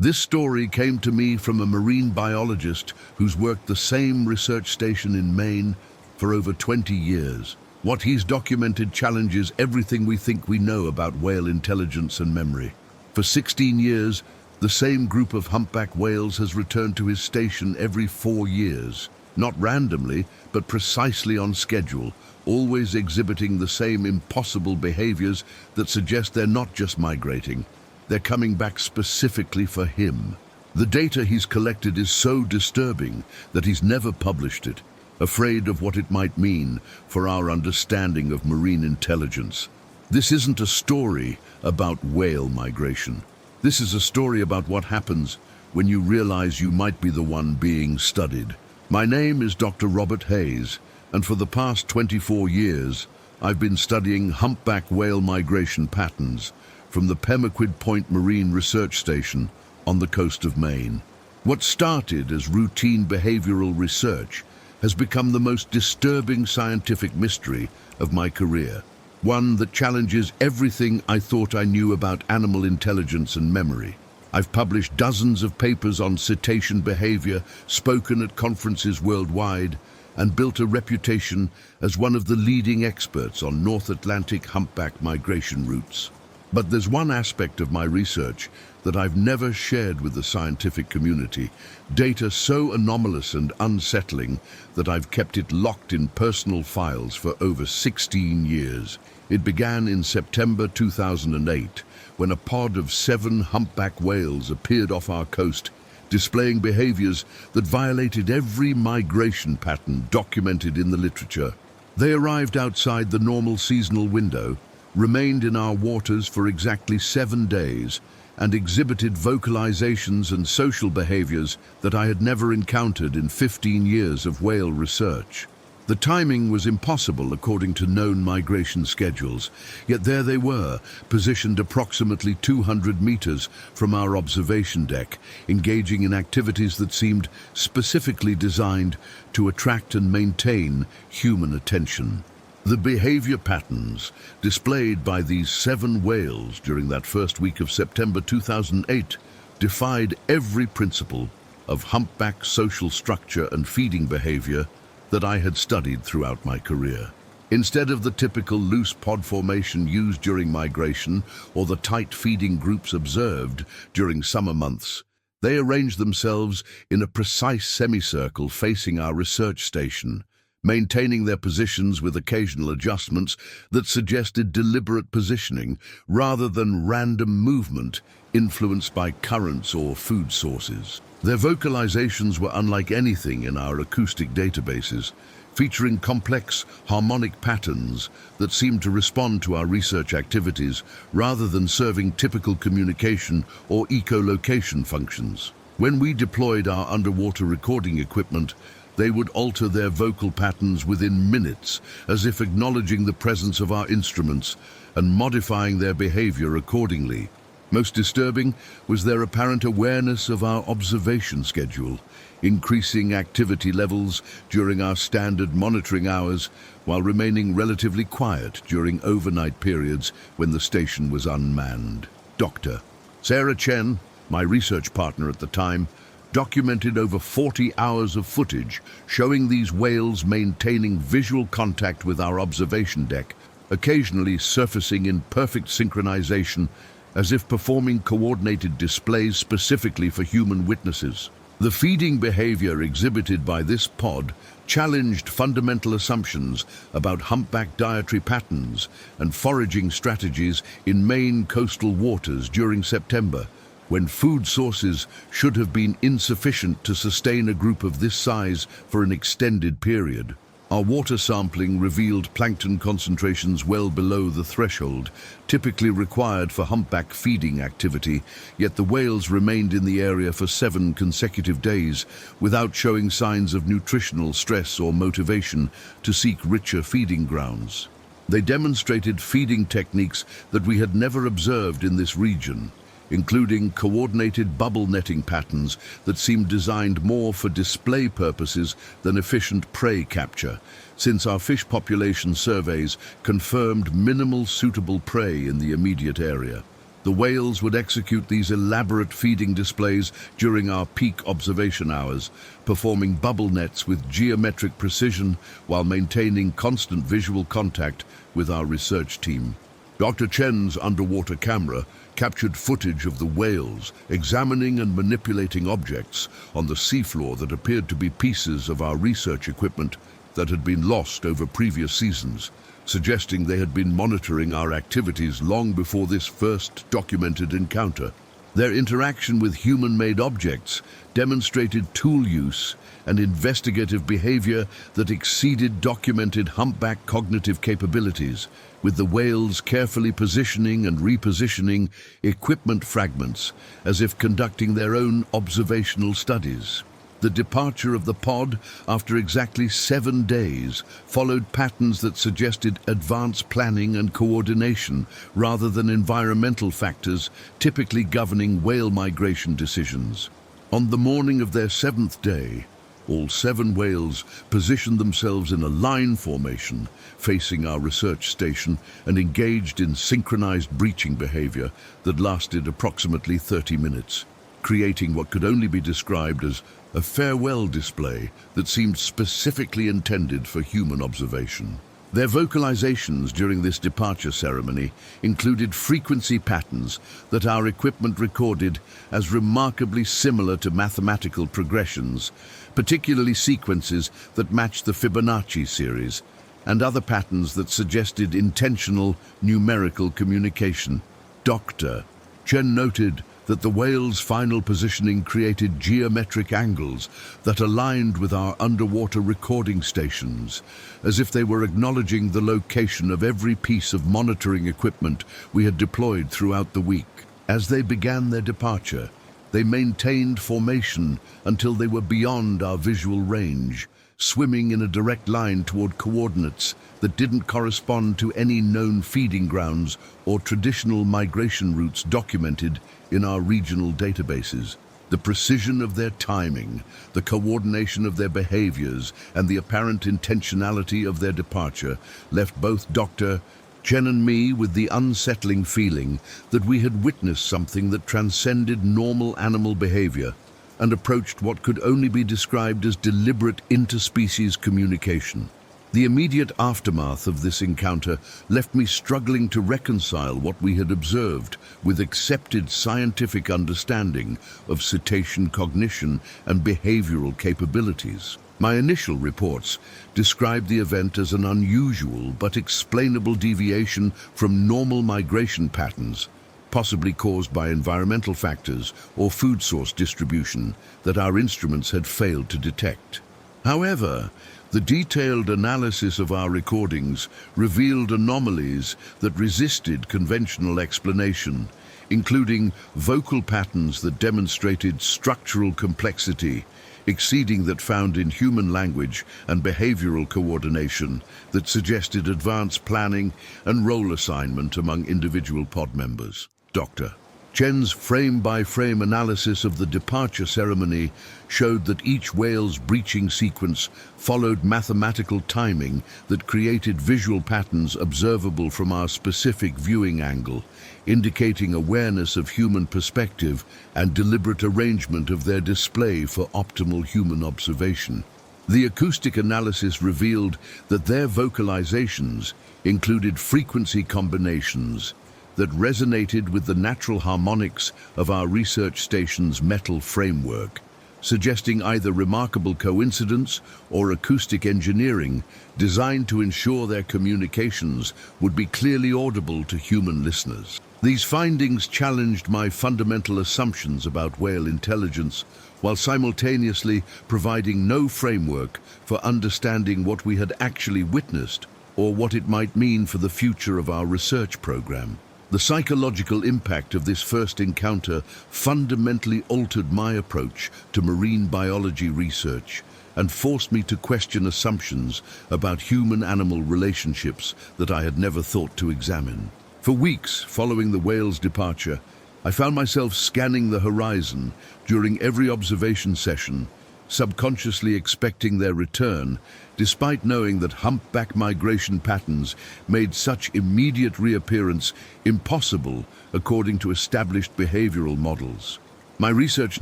This story came to me from a marine biologist who's worked the same research station in Maine for over 20 years. What he's documented challenges everything we think we know about whale intelligence and memory. For 16 years, the same group of humpback whales has returned to his station every 4 years, not randomly, but precisely on schedule, always exhibiting the same impossible behaviors that suggest they're not just migrating. They're coming back specifically for him. The data he's collected is so disturbing that he's never published it, afraid of what it might mean for our understanding of marine intelligence. This isn't a story about whale migration. This is a story about what happens when you realize you might be the one being studied. My name is Dr. Robert Hayes, and for the past 24 years, I've been studying humpback whale migration patterns from the Pemaquid Point Marine Research Station on the coast of Maine. What started as routine behavioral research has become the most disturbing scientific mystery of my career, one that challenges everything I thought I knew about animal intelligence and memory. I've published dozens of papers on cetacean behavior, spoken at conferences worldwide, and built a reputation as one of the leading experts on North Atlantic humpback migration routes. But there's one aspect of my research that I've never shared with the scientific community, data so anomalous and unsettling that I've kept it locked in personal files for over 16 years. It began in September 2008, when a pod of 7 humpback whales appeared off our coast, displaying behaviors that violated every migration pattern documented in the literature. They arrived outside the normal seasonal window, remained in our waters for exactly 7 days, and exhibited vocalizations and social behaviors that I had never encountered in 15 years of whale research. The timing was impossible according to known migration schedules, yet there they were, positioned approximately 200 meters from our observation deck, engaging in activities that seemed specifically designed to attract and maintain human attention. The behavior patterns displayed by these 7 whales during that first week of September 2008 defied every principle of humpback social structure and feeding behavior that I had studied throughout my career. Instead of the typical loose pod formation used during migration or the tight feeding groups observed during summer months, they arranged themselves in a precise semicircle facing our research station, maintaining their positions with occasional adjustments that suggested deliberate positioning rather than random movement influenced by currents or food sources. Their vocalizations were unlike anything in our acoustic databases, featuring complex harmonic patterns that seemed to respond to our research activities rather than serving typical communication or echolocation functions. When we deployed our underwater recording equipment, they would alter their vocal patterns within minutes, as if acknowledging the presence of our instruments and modifying their behavior accordingly. Most disturbing was their apparent awareness of our observation schedule, increasing activity levels during our standard monitoring hours while remaining relatively quiet during overnight periods when the station was unmanned. Dr. Sarah Chen, my research partner at the time, documented over 40 hours of footage showing these whales maintaining visual contact with our observation deck, occasionally surfacing in perfect synchronization as if performing coordinated displays specifically for human witnesses. The feeding behavior exhibited by this pod challenged fundamental assumptions about humpback dietary patterns and foraging strategies in Maine coastal waters during September, when food sources should have been insufficient to sustain a group of this size for an extended period. Our water sampling revealed plankton concentrations well below the threshold typically required for humpback feeding activity, yet the whales remained in the area for 7 consecutive days without showing signs of nutritional stress or motivation to seek richer feeding grounds. They demonstrated feeding techniques that we had never observed in this region, including coordinated bubble netting patterns that seemed designed more for display purposes than efficient prey capture, since our fish population surveys confirmed minimal suitable prey in the immediate area. The The whales would execute these elaborate feeding displays during our peak observation hours, performing bubble nets with geometric precision while maintaining constant visual contact with our research team. Dr. Chen's underwater camera captured footage of the whales examining and manipulating objects on the seafloor that appeared to be pieces of our research equipment that had been lost over previous seasons, suggesting they had been monitoring our activities long before this first documented encounter. Their interaction with human-made objects demonstrated tool use and investigative behavior that exceeded documented humpback cognitive capabilities, with the whales carefully positioning and repositioning equipment fragments as if conducting their own observational studies. The departure of the pod after exactly 7 days followed patterns that suggested advanced planning and coordination rather than environmental factors typically governing whale migration decisions. On the morning of their 7th day, all 7 whales positioned themselves in a line formation facing our research station and engaged in synchronized breaching behavior that lasted approximately 30 minutes, creating what could only be described as a farewell display that seemed specifically intended for human observation. Their vocalizations during this departure ceremony included frequency patterns that our equipment recorded as remarkably similar to mathematical progressions, particularly sequences that matched the Fibonacci series, and other patterns that suggested intentional numerical communication. Dr. Chen noted that the whale's final positioning created geometric angles that aligned with our underwater recording stations, as if they were acknowledging the location of every piece of monitoring equipment we had deployed throughout the week. As they began their departure, they maintained formation until they were beyond our visual range, swimming in a direct line toward coordinates that didn't correspond to any known feeding grounds or traditional migration routes documented in our regional databases. The precision of their timing, the coordination of their behaviors, and the apparent intentionality of their departure left both Dr. Chen and me with the unsettling feeling that we had witnessed something that transcended normal animal behavior and approached what could only be described as deliberate interspecies communication. The immediate aftermath of this encounter left me struggling to reconcile what we had observed with accepted scientific understanding of cetacean cognition and behavioral capabilities. My initial reports described the event as an unusual but explainable deviation from normal migration patterns, possibly caused by environmental factors or food source distribution that our instruments had failed to detect. However, the detailed analysis of our recordings revealed anomalies that resisted conventional explanation, including vocal patterns that demonstrated structural complexity, exceeding that found in human language, and behavioral coordination that suggested advanced planning and role assignment among individual pod members. Dr. Chen's frame-by-frame analysis of the departure ceremony showed that each whale's breaching sequence followed mathematical timing that created visual patterns observable from our specific viewing angle, indicating awareness of human perspective and deliberate arrangement of their display for optimal human observation. The acoustic analysis revealed that their vocalizations included frequency combinations that resonated with the natural harmonics of our research station's metal framework, suggesting either remarkable coincidence or acoustic engineering designed to ensure their communications would be clearly audible to human listeners. These findings challenged my fundamental assumptions about whale intelligence, while simultaneously providing no framework for understanding what we had actually witnessed or what it might mean for the future of our research program. The psychological impact of this first encounter fundamentally altered my approach to marine biology research and forced me to question assumptions about human-animal relationships that I had never thought to examine. For weeks following the whale's departure, I found myself scanning the horizon during every observation session, subconsciously expecting their return, despite knowing that humpback migration patterns made such immediate reappearance impossible according to established behavioral models. My research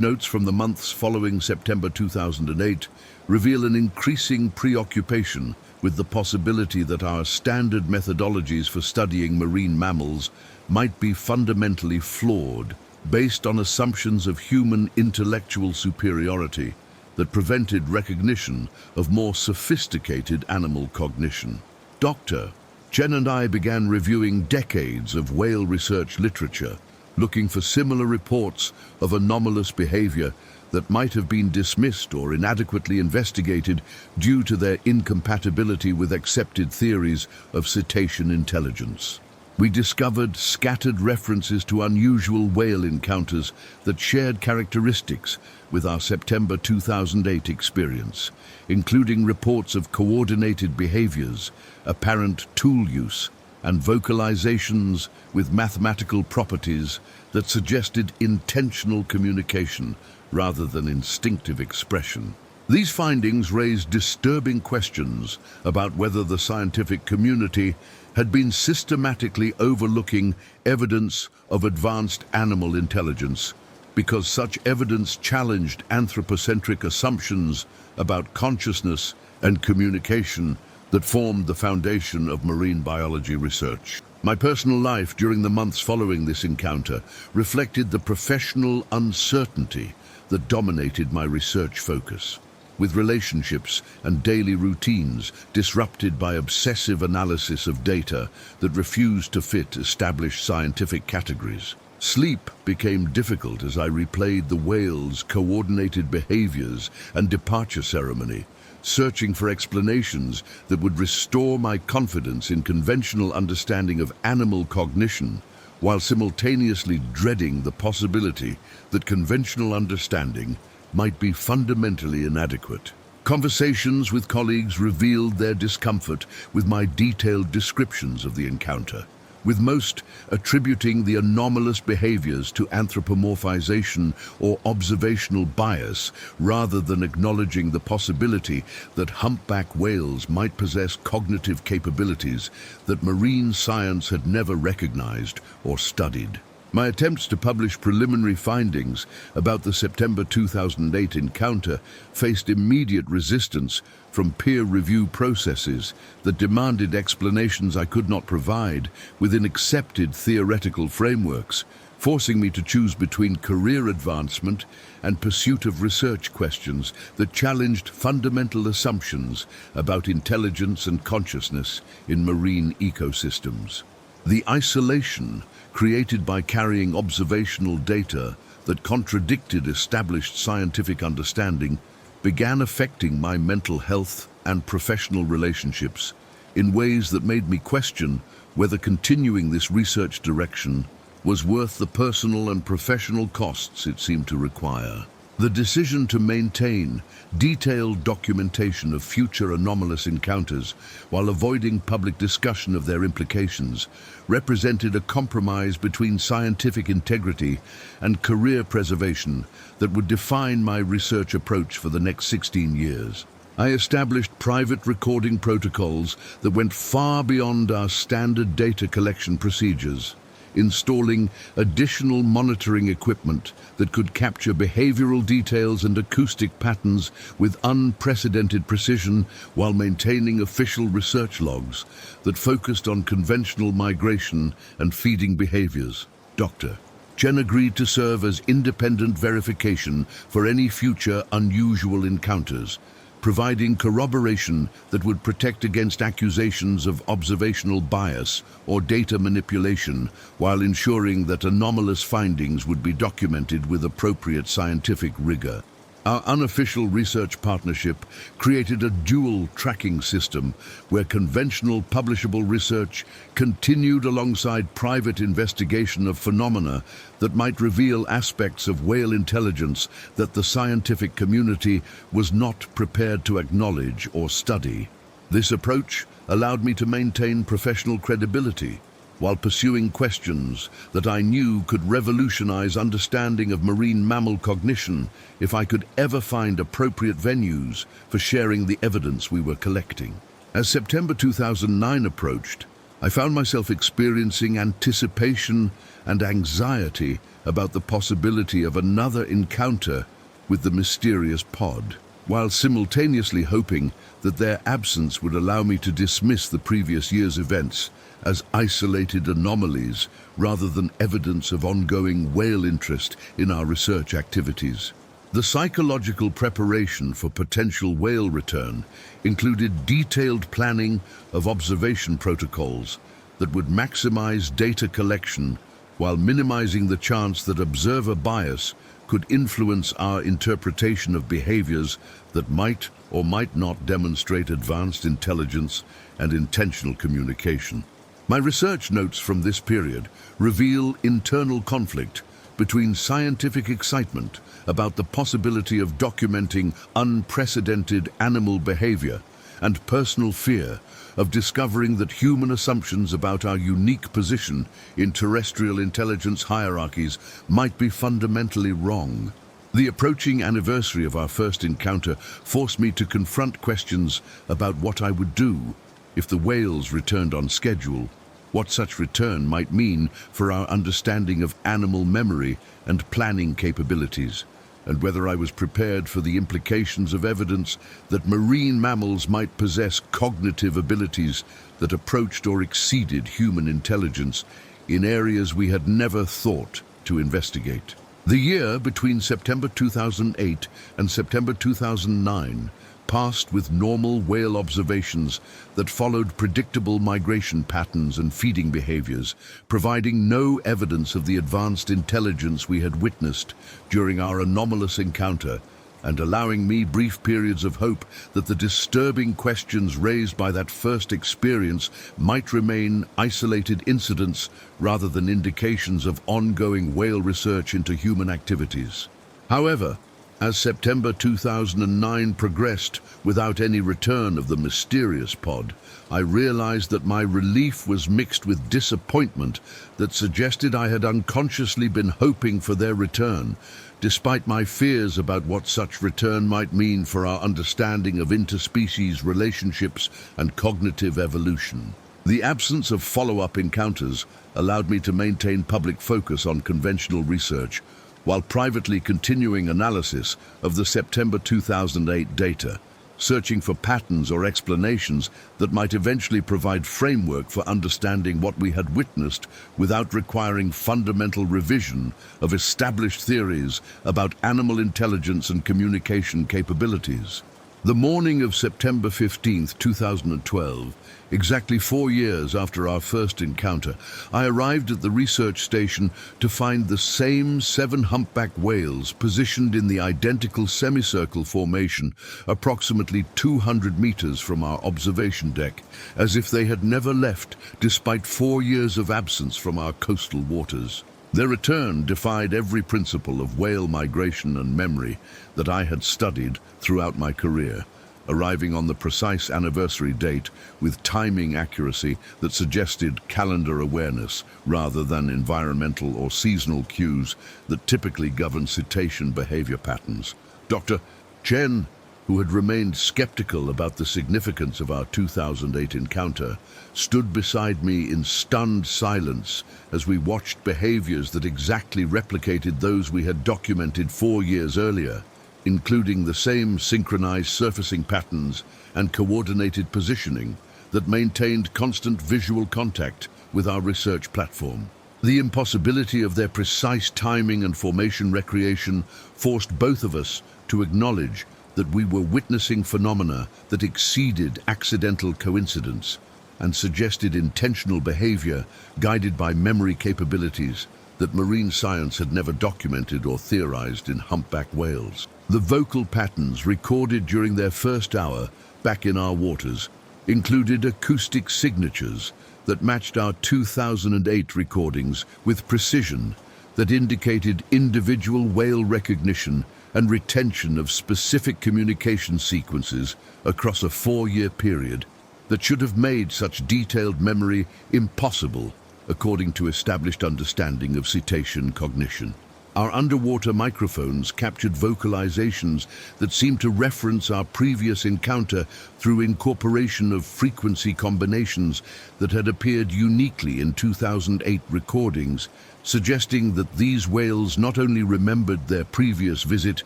notes from the months following September 2008 reveal an increasing preoccupation with the possibility that our standard methodologies for studying marine mammals might be fundamentally flawed, based on assumptions of human intellectual superiority that prevented recognition of more sophisticated animal cognition. Dr. Jen and I began reviewing decades of whale research literature, looking for similar reports of anomalous behavior that might have been dismissed or inadequately investigated due to their incompatibility with accepted theories of cetacean intelligence. We discovered scattered references to unusual whale encounters that shared characteristics with our September 2008 experience, including reports of coordinated behaviors, apparent tool use, and vocalizations with mathematical properties that suggested intentional communication rather than instinctive expression. These findings raised disturbing questions about whether the scientific community had been systematically overlooking evidence of advanced animal intelligence because such evidence challenged anthropocentric assumptions about consciousness and communication that formed the foundation of marine biology research. My personal life during the months following this encounter reflected the professional uncertainty that dominated my research focus, with relationships and daily routines disrupted by obsessive analysis of data that refused to fit established scientific categories. Sleep became difficult as I replayed the whale's coordinated behaviors and departure ceremony, searching for explanations that would restore my confidence in conventional understanding of animal cognition, while simultaneously dreading the possibility that conventional understanding might be fundamentally inadequate. Conversations with colleagues revealed their discomfort with my detailed descriptions of the encounter, with most attributing the anomalous behaviors to anthropomorphization or observational bias rather than acknowledging the possibility that humpback whales might possess cognitive capabilities that marine science had never recognized or studied. My attempts to publish preliminary findings about the September 2008 encounter faced immediate resistance from peer review processes that demanded explanations I could not provide within accepted theoretical frameworks, forcing me to choose between career advancement and pursuit of research questions that challenged fundamental assumptions about intelligence and consciousness in marine ecosystems. The isolation created by carrying observational data that contradicted established scientific understanding began affecting my mental health and professional relationships in ways that made me question whether continuing this research direction was worth the personal and professional costs it seemed to require. The decision to maintain detailed documentation of future anomalous encounters while avoiding public discussion of their implications represented a compromise between scientific integrity and career preservation that would define my research approach for the next 16 years. I established private recording protocols that went far beyond our standard data collection procedures, installing additional monitoring equipment that could capture behavioral details and acoustic patterns with unprecedented precision while maintaining official research logs that focused on conventional migration and feeding behaviors. Dr. Jen agreed to serve as independent verification for any future unusual encounters, providing corroboration that would protect against accusations of observational bias or data manipulation, while ensuring that anomalous findings would be documented with appropriate scientific rigor. Our unofficial research partnership created a dual tracking system where conventional publishable research continued alongside private investigation of phenomena that might reveal aspects of whale intelligence that the scientific community was not prepared to acknowledge or study. This approach allowed me to maintain professional credibility while pursuing questions that I knew could revolutionize understanding of marine mammal cognition if I could ever find appropriate venues for sharing the evidence we were collecting. As September 2009 approached, I found myself experiencing anticipation and anxiety about the possibility of another encounter with the mysterious pod, while simultaneously hoping that their absence would allow me to dismiss the previous year's events as isolated anomalies rather than evidence of ongoing whale interest in our research activities. The psychological preparation for potential whale return included detailed planning of observation protocols that would maximize data collection while minimizing the chance that observer bias could influence our interpretation of behaviors that might or might not demonstrate advanced intelligence and intentional communication. My research notes from this period reveal internal conflict between scientific excitement about the possibility of documenting unprecedented animal behavior and personal fear of discovering that human assumptions about our unique position in terrestrial intelligence hierarchies might be fundamentally wrong. The approaching anniversary of our first encounter forced me to confront questions about what I would do if the whales returned on schedule, what such return might mean for our understanding of animal memory and planning capabilities, and whether I was prepared for the implications of evidence that marine mammals might possess cognitive abilities that approached or exceeded human intelligence in areas we had never thought to investigate. The year between September 2008 and September 2009 passed with normal whale observations that followed predictable migration patterns and feeding behaviors, providing no evidence of the advanced intelligence we had witnessed during our anomalous encounter, and allowing me brief periods of hope that the disturbing questions raised by that first experience might remain isolated incidents rather than indications of ongoing whale research into human activities. However, as September 2009 progressed without any return of the mysterious pod, I realized that my relief was mixed with disappointment that suggested I had unconsciously been hoping for their return, despite my fears about what such return might mean for our understanding of interspecies relationships and cognitive evolution. The absence of follow-up encounters allowed me to maintain public focus on conventional research, while privately continuing analysis of the September 2008 data, searching for patterns or explanations that might eventually provide framework for understanding what we had witnessed without requiring fundamental revision of established theories about animal intelligence and communication capabilities. The morning of September 15, 2012, exactly 4 years after our first encounter, I arrived at the research station to find the same 7 humpback whales positioned in the identical semicircle formation approximately 200 meters from our observation deck, as if they had never left despite 4 years of absence from our coastal waters. Their return defied every principle of whale migration and memory that I had studied throughout my career, arriving on the precise anniversary date with timing accuracy that suggested calendar awareness rather than environmental or seasonal cues that typically govern cetacean behavior patterns. Dr. Chen, who had remained skeptical about the significance of our 2008 encounter, stood beside me in stunned silence as we watched behaviors that exactly replicated those we had documented 4 years earlier, including the same synchronized surfacing patterns and coordinated positioning that maintained constant visual contact with our research platform. The impossibility of their precise timing and formation recreation forced both of us to acknowledge that we were witnessing phenomena that exceeded accidental coincidence and suggested intentional behavior guided by memory capabilities that marine science had never documented or theorized in humpback whales. The vocal patterns recorded during their first hour back in our waters included acoustic signatures that matched our 2008 recordings with precision that indicated individual whale recognition and retention of specific communication sequences across a 4-year period that should have made such detailed memory impossible according to established understanding of cetacean cognition. Our underwater microphones captured vocalizations that seemed to reference our previous encounter through incorporation of frequency combinations that had appeared uniquely in 2008 recordings, suggesting that these whales not only remembered their previous visit,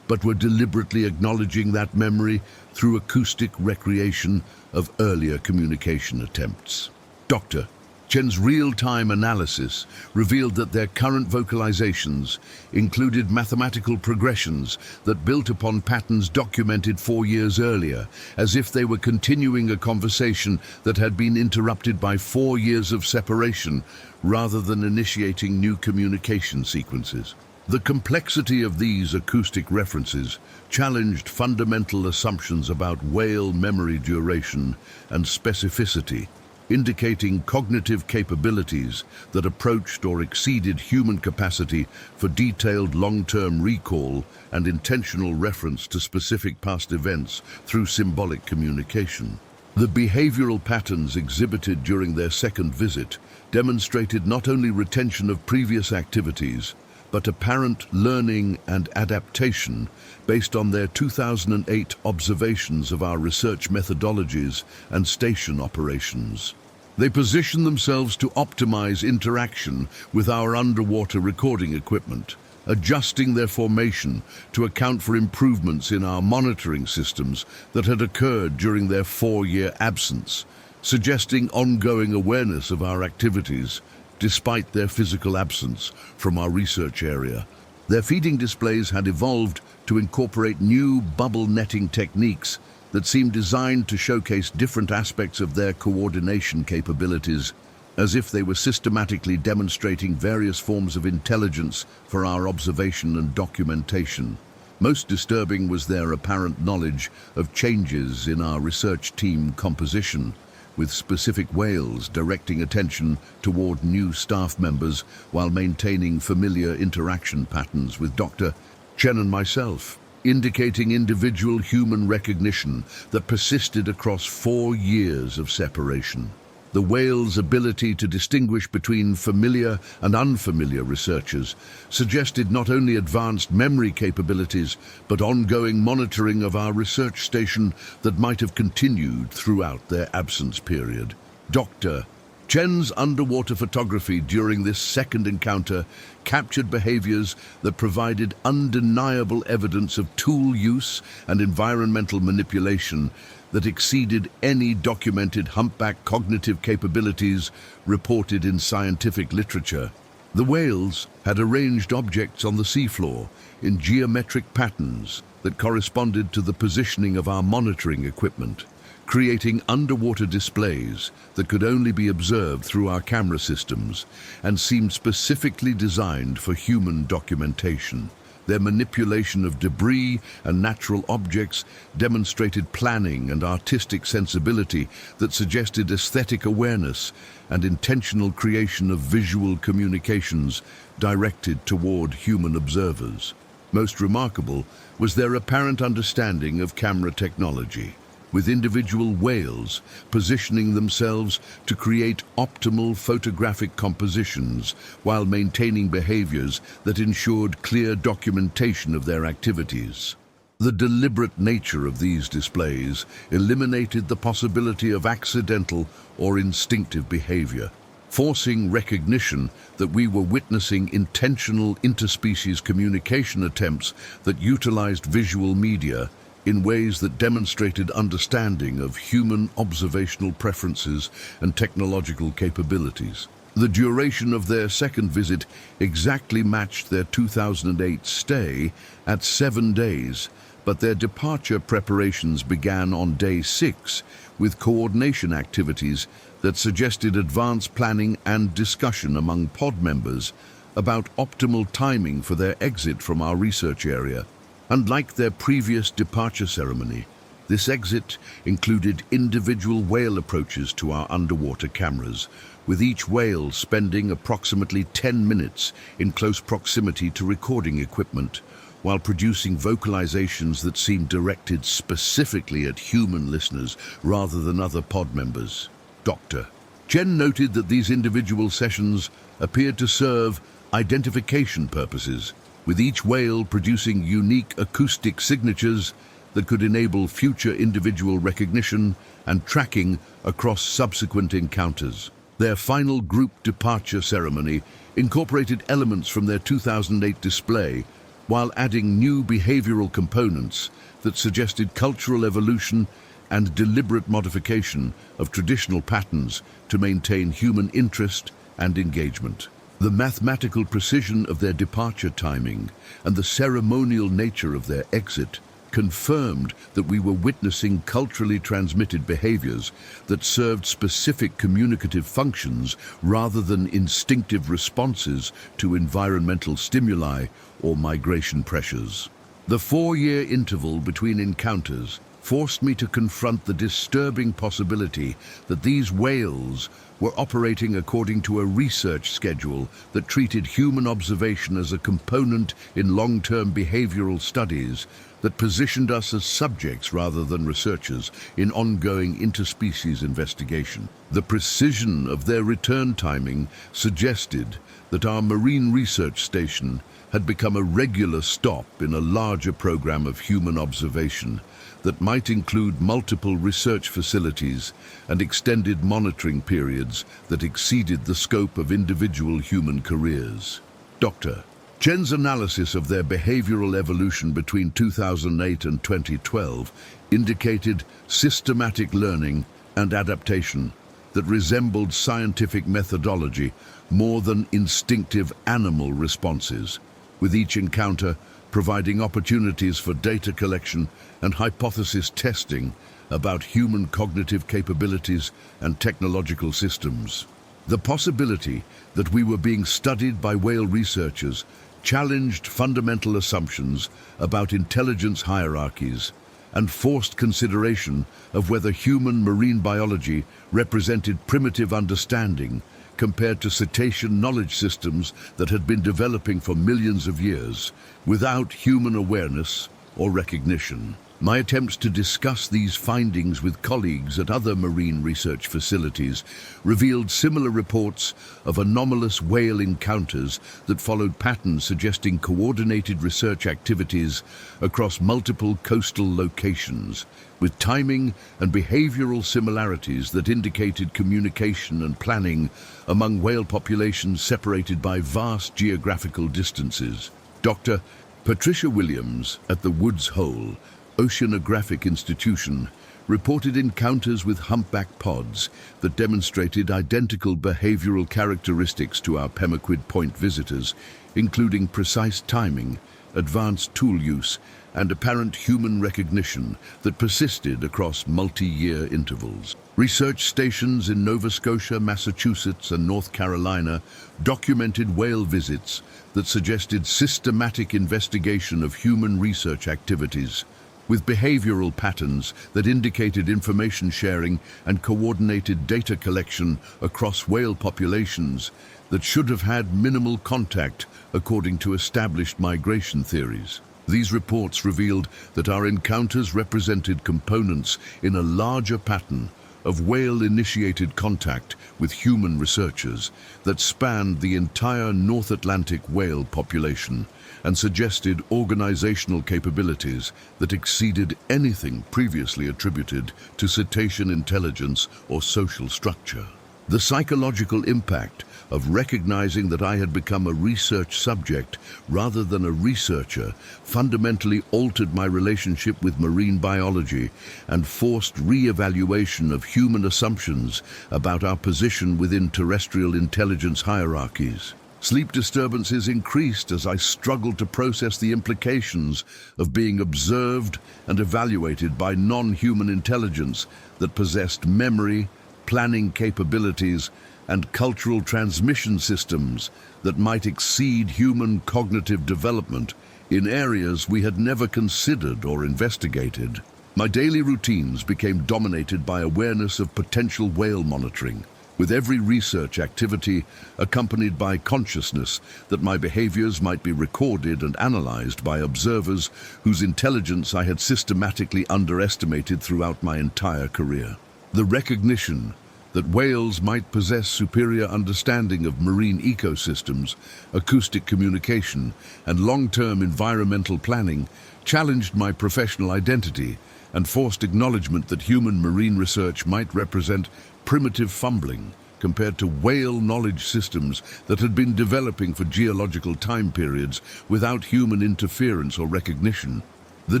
but were deliberately acknowledging that memory through acoustic recreation of earlier communication attempts. Dr. Chen's real-time analysis revealed that their current vocalizations included mathematical progressions that built upon patterns documented 4 years earlier, as if they were continuing a conversation that had been interrupted by 4 years of separation, rather than initiating new communication sequences. The complexity of these acoustic references challenged fundamental assumptions about whale memory duration and specificity, indicating cognitive capabilities that approached or exceeded human capacity for detailed long-term recall and intentional reference to specific past events through symbolic communication. The behavioral patterns exhibited during their second visit demonstrated not only retention of previous activities, but apparent learning and adaptation based on their 2008 observations of our research methodologies and station operations. They position themselves to optimize interaction with our underwater recording equipment, adjusting their formation to account for improvements in our monitoring systems that had occurred during their 4-year absence, suggesting ongoing awareness of our activities despite their physical absence from our research area. Their feeding displays had evolved to incorporate new bubble netting techniques that seemed designed to showcase different aspects of their coordination capabilities, as if they were systematically demonstrating various forms of intelligence for our observation and documentation. Most disturbing was their apparent knowledge of changes in our research team composition, with specific whales directing attention toward new staff members while maintaining familiar interaction patterns with Dr. Chen and myself, indicating individual human recognition that persisted across 4 years of separation. The whale's ability to distinguish between familiar and unfamiliar researchers suggested not only advanced memory capabilities, but ongoing monitoring of our research station that might have continued throughout their absence period. Dr. Chen's underwater photography during this second encounter captured behaviors that provided undeniable evidence of tool use and environmental manipulation that exceeded any documented humpback cognitive capabilities reported in scientific literature. The whales had arranged objects on the seafloor in geometric patterns that corresponded to the positioning of our monitoring equipment, creating underwater displays that could only be observed through our camera systems and seemed specifically designed for human documentation. Their manipulation of debris and natural objects demonstrated planning and artistic sensibility that suggested aesthetic awareness and intentional creation of visual communications directed toward human observers. Most remarkable was their apparent understanding of camera technology, with individual whales positioning themselves to create optimal photographic compositions while maintaining behaviors that ensured clear documentation of their activities. The deliberate nature of these displays eliminated the possibility of accidental or instinctive behavior, forcing recognition that we were witnessing intentional interspecies communication attempts that utilized visual media in ways that demonstrated understanding of human observational preferences and technological capabilities. The duration of their second visit exactly matched their 2008 stay at 7 days, but their departure preparations began on day 6 with coordination activities that suggested advanced planning and discussion among pod members about optimal timing for their exit from our research area. Unlike their previous departure ceremony, this exit included individual whale approaches to our underwater cameras, with each whale spending approximately 10 minutes in close proximity to recording equipment, while producing vocalizations that seemed directed specifically at human listeners rather than other pod members. Dr. Chen noted that these individual sessions appeared to serve identification purposes, with each whale producing unique acoustic signatures that could enable future individual recognition and tracking across subsequent encounters. Their final group departure ceremony incorporated elements from their 2008 display, while adding new behavioral components that suggested cultural evolution and deliberate modification of traditional patterns to maintain human interest and engagement. The mathematical precision of their departure timing and the ceremonial nature of their exit confirmed that we were witnessing culturally transmitted behaviors that served specific communicative functions rather than instinctive responses to environmental stimuli or migration pressures. The 4-year interval between encounters forced me to confront the disturbing possibility that these whales were operating according to a research schedule that treated human observation as a component in long-term behavioral studies that positioned us as subjects rather than researchers in ongoing interspecies investigation. The precision of their return timing suggested that our marine research station had become a regular stop in a larger program of human observation that might include multiple research facilities and extended monitoring periods that exceeded the scope of individual human careers. Dr. Chen's analysis of their behavioral evolution between 2008 and 2012 indicated systematic learning and adaptation that resembled scientific methodology more than instinctive animal responses, with each encounter providing opportunities for data collection and hypothesis testing about human cognitive capabilities and technological systems. The possibility that we were being studied by whale researchers challenged fundamental assumptions about intelligence hierarchies and forced consideration of whether human marine biology represented primitive understanding compared to cetacean knowledge systems that had been developing for millions of years without human awareness or recognition. My attempts to discuss these findings with colleagues at other marine research facilities revealed similar reports of anomalous whale encounters that followed patterns suggesting coordinated research activities across multiple coastal locations, with timing and behavioral similarities that indicated communication and planning among whale populations separated by vast geographical distances. Dr. Patricia Williams at the Woods Hole Oceanographic Institution reported encounters with humpback pods that demonstrated identical behavioral characteristics to our Pemaquid Point visitors, including precise timing, advanced tool use, and apparent human recognition that persisted across multi-year intervals. Research stations in Nova Scotia, Massachusetts, and North Carolina documented whale visits that suggested systematic investigation of human research activities, with behavioral patterns that indicated information sharing and coordinated data collection across whale populations that should have had minimal contact according to established migration theories. These reports revealed that our encounters represented components in a larger pattern of whale-initiated contact with human researchers that spanned the entire North Atlantic whale population and suggested organizational capabilities that exceeded anything previously attributed to cetacean intelligence or social structure. The psychological impact of recognizing that I had become a research subject rather than a researcher fundamentally altered my relationship with marine biology and forced re-evaluation of human assumptions about our position within terrestrial intelligence hierarchies. Sleep disturbances increased as I struggled to process the implications of being observed and evaluated by non-human intelligence that possessed memory, planning capabilities, and cultural transmission systems that might exceed human cognitive development in areas we had never considered or investigated. My daily routines became dominated by awareness of potential whale monitoring, with every research activity accompanied by consciousness that my behaviors might be recorded and analyzed by observers whose intelligence I had systematically underestimated throughout my entire career. The recognition that whales might possess superior understanding of marine ecosystems, acoustic communication, and long-term environmental planning challenged my professional identity and forced acknowledgement that human marine research might represent primitive fumbling compared to whale knowledge systems that had been developing for geological time periods without human interference or recognition. The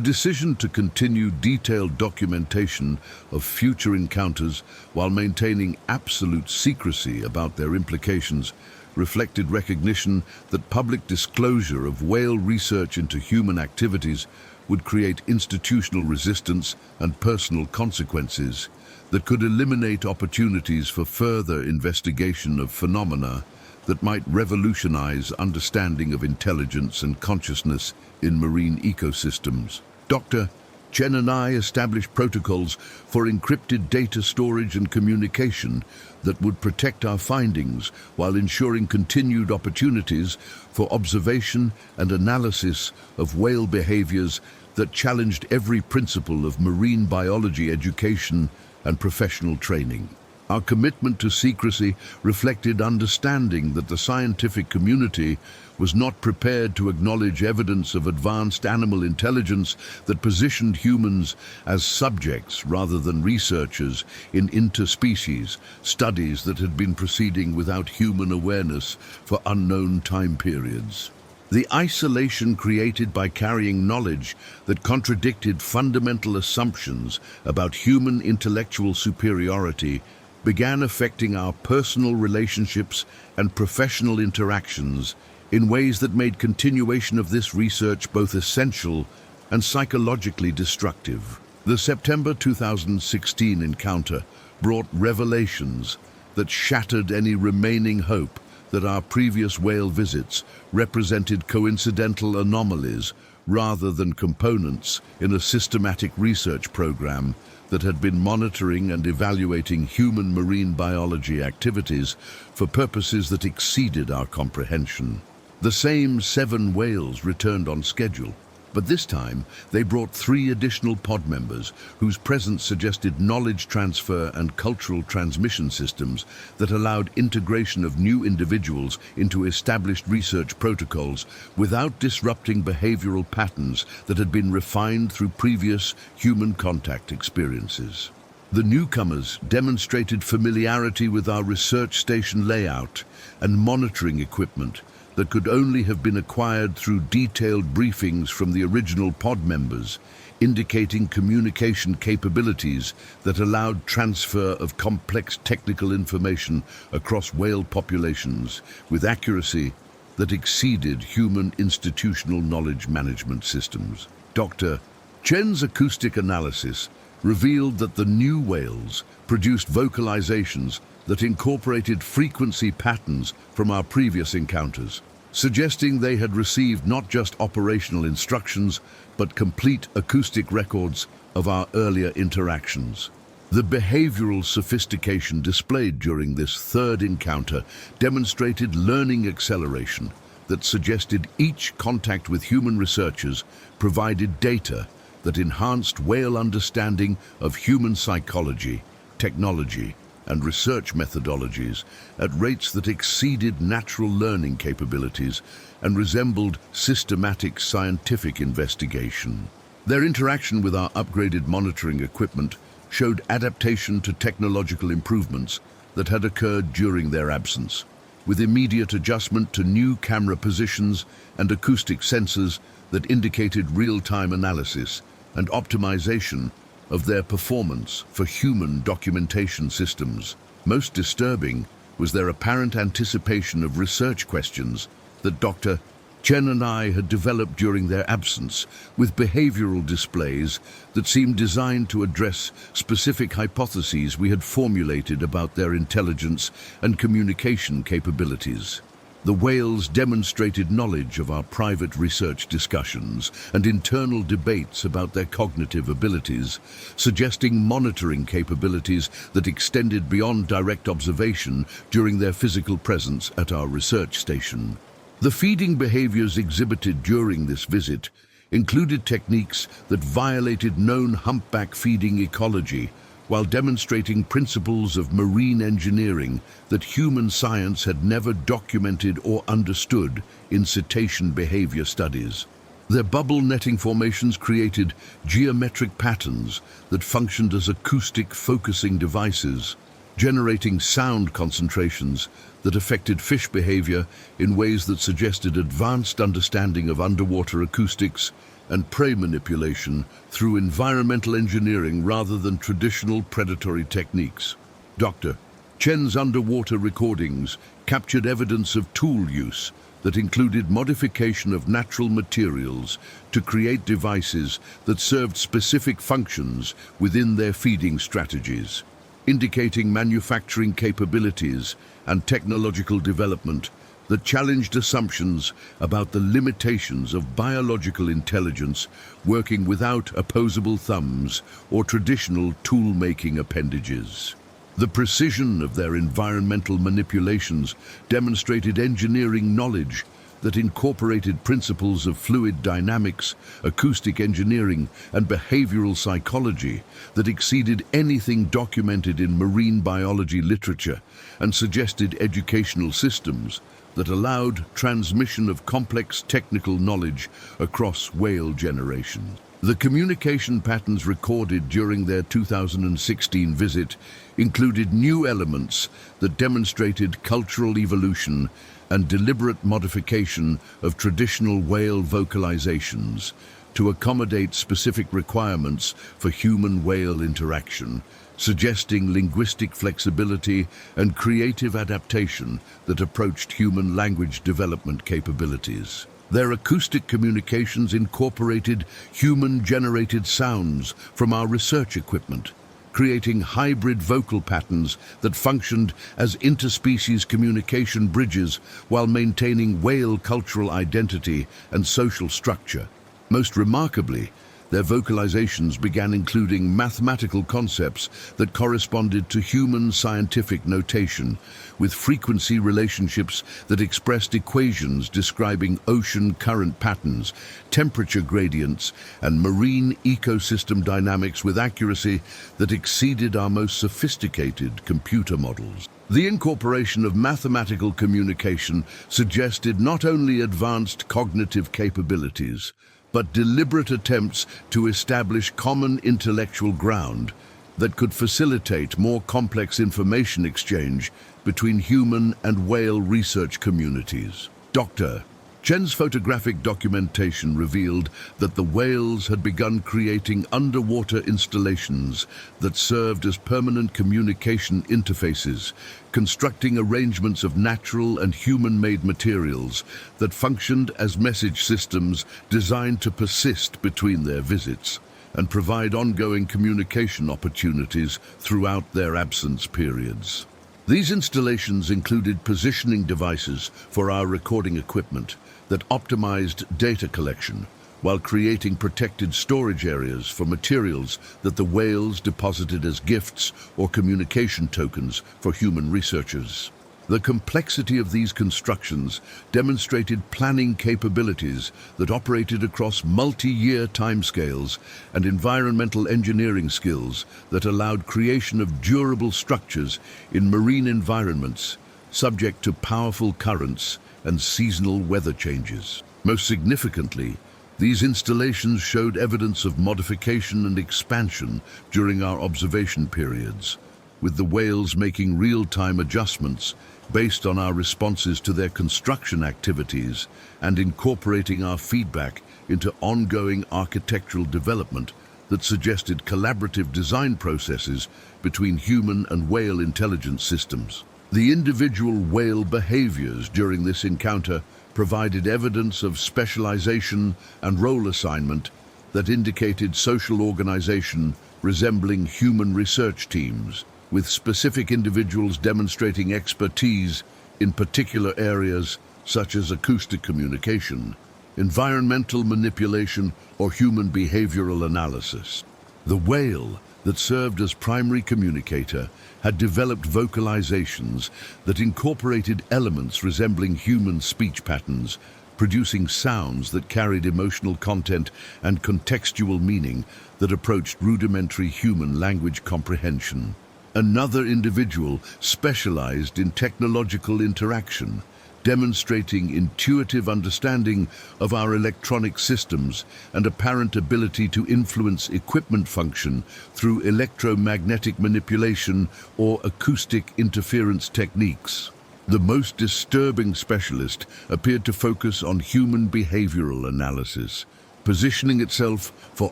decision to continue detailed documentation of future encounters while maintaining absolute secrecy about their implications reflected recognition that public disclosure of whale research into human activities would create institutional resistance and personal consequences that could eliminate opportunities for further investigation of phenomena that might revolutionize understanding of intelligence and consciousness in marine ecosystems. Dr. Chen and I established protocols for encrypted data storage and communication that would protect our findings while ensuring continued opportunities for observation and analysis of whale behaviors that challenged every principle of marine biology education and professional training. Our commitment to secrecy reflected understanding that the scientific community was not prepared to acknowledge evidence of advanced animal intelligence that positioned humans as subjects rather than researchers in interspecies studies that had been proceeding without human awareness for unknown time periods. The isolation created by carrying knowledge that contradicted fundamental assumptions about human intellectual superiority began affecting our personal relationships and professional interactions in ways that made continuation of this research both essential and psychologically destructive. The September 2016 encounter brought revelations that shattered any remaining hope that our previous whale visits represented coincidental anomalies rather than components in a systematic research program that had been monitoring and evaluating human marine biology activities for purposes that exceeded our comprehension. The same 7 whales returned on schedule, but this time they brought 3 additional pod members whose presence suggested knowledge transfer and cultural transmission systems that allowed integration of new individuals into established research protocols without disrupting behavioral patterns that had been refined through previous human contact experiences. The newcomers demonstrated familiarity with our research station layout and monitoring equipment that could only have been acquired through detailed briefings from the original pod members, indicating communication capabilities that allowed transfer of complex technical information across whale populations with accuracy that exceeded human institutional knowledge management systems. Dr. Chen's acoustic analysis revealed that the new whales produced vocalizations that incorporated frequency patterns from our previous encounters, suggesting they had received not just operational instructions, but complete acoustic records of our earlier interactions. The behavioral sophistication displayed during this third encounter demonstrated learning acceleration that suggested each contact with human researchers provided data that enhanced whale understanding of human psychology, technology, and research methodologies at rates that exceeded natural learning capabilities and resembled systematic scientific investigation. Their interaction with our upgraded monitoring equipment showed adaptation to technological improvements that had occurred during their absence, with immediate adjustment to new camera positions and acoustic sensors that indicated real-time analysis and optimization of their performance for human documentation systems. Most disturbing was their apparent anticipation of research questions that Dr. Chen and I had developed during their absence, with behavioral displays that seemed designed to address specific hypotheses we had formulated about their intelligence and communication capabilities. The whales demonstrated knowledge of our private research discussions and internal debates about their cognitive abilities, suggesting monitoring capabilities that extended beyond direct observation during their physical presence at our research station. The feeding behaviors exhibited during this visit included techniques that violated known humpback feeding ecology while demonstrating principles of marine engineering that human science had never documented or understood in cetacean behavior studies. Their bubble netting formations created geometric patterns that functioned as acoustic focusing devices, generating sound concentrations that affected fish behavior in ways that suggested advanced understanding of underwater acoustics and prey manipulation through environmental engineering rather than traditional predatory techniques. Dr. Chen's underwater recordings captured evidence of tool use that included modification of natural materials to create devices that served specific functions within their feeding strategies, indicating manufacturing capabilities and technological development that challenged assumptions about the limitations of biological intelligence working without opposable thumbs or traditional tool-making appendages. The precision of their environmental manipulations demonstrated engineering knowledge that incorporated principles of fluid dynamics, acoustic engineering, and behavioral psychology that exceeded anything documented in marine biology literature and suggested educational systems that allowed transmission of complex technical knowledge across whale generations. The communication patterns recorded during their 2016 visit included new elements that demonstrated cultural evolution and deliberate modification of traditional whale vocalizations to accommodate specific requirements for human-whale interaction, suggesting linguistic flexibility and creative adaptation that approached human language development capabilities. Their acoustic communications incorporated human-generated sounds from our research equipment, creating hybrid vocal patterns that functioned as interspecies communication bridges while maintaining whale cultural identity and social structure. Most remarkably, their vocalizations began including mathematical concepts that corresponded to human scientific notation, with frequency relationships that expressed equations describing ocean current patterns, temperature gradients, and marine ecosystem dynamics with accuracy that exceeded our most sophisticated computer models. The incorporation of mathematical communication suggested not only advanced cognitive capabilities, but deliberate attempts to establish common intellectual ground that could facilitate more complex information exchange between human and whale research communities. Dr. Chen's photographic documentation revealed that the whales had begun creating underwater installations that served as permanent communication interfaces, constructing arrangements of natural and human-made materials that functioned as message systems designed to persist between their visits and provide ongoing communication opportunities throughout their absence periods. These installations included positioning devices for our recording equipment that optimized data collection while creating protected storage areas for materials that the whales deposited as gifts or communication tokens for human researchers. The complexity of these constructions demonstrated planning capabilities that operated across multi-year timescales and environmental engineering skills that allowed creation of durable structures in marine environments subject to powerful currents and seasonal weather changes. Most significantly, these installations showed evidence of modification and expansion during our observation periods, with the whales making real-time adjustments based on our responses to their construction activities and incorporating our feedback into ongoing architectural development that suggested collaborative design processes between human and whale intelligence systems. The individual whale behaviors during this encounter provided evidence of specialization and role assignment that indicated social organization resembling human research teams, with specific individuals demonstrating expertise in particular areas such as acoustic communication, environmental manipulation, or human behavioral analysis. The whale that served as primary communicator had developed vocalizations that incorporated elements resembling human speech patterns producing sounds that carried emotional content and contextual meaning that approached rudimentary human language comprehension. Another individual specialized in technological interaction, demonstrating intuitive understanding of our electronic systems and apparent ability to influence equipment function through electromagnetic manipulation or acoustic interference techniques. The most disturbing specialist appeared to focus on human behavioral analysis, positioning itself for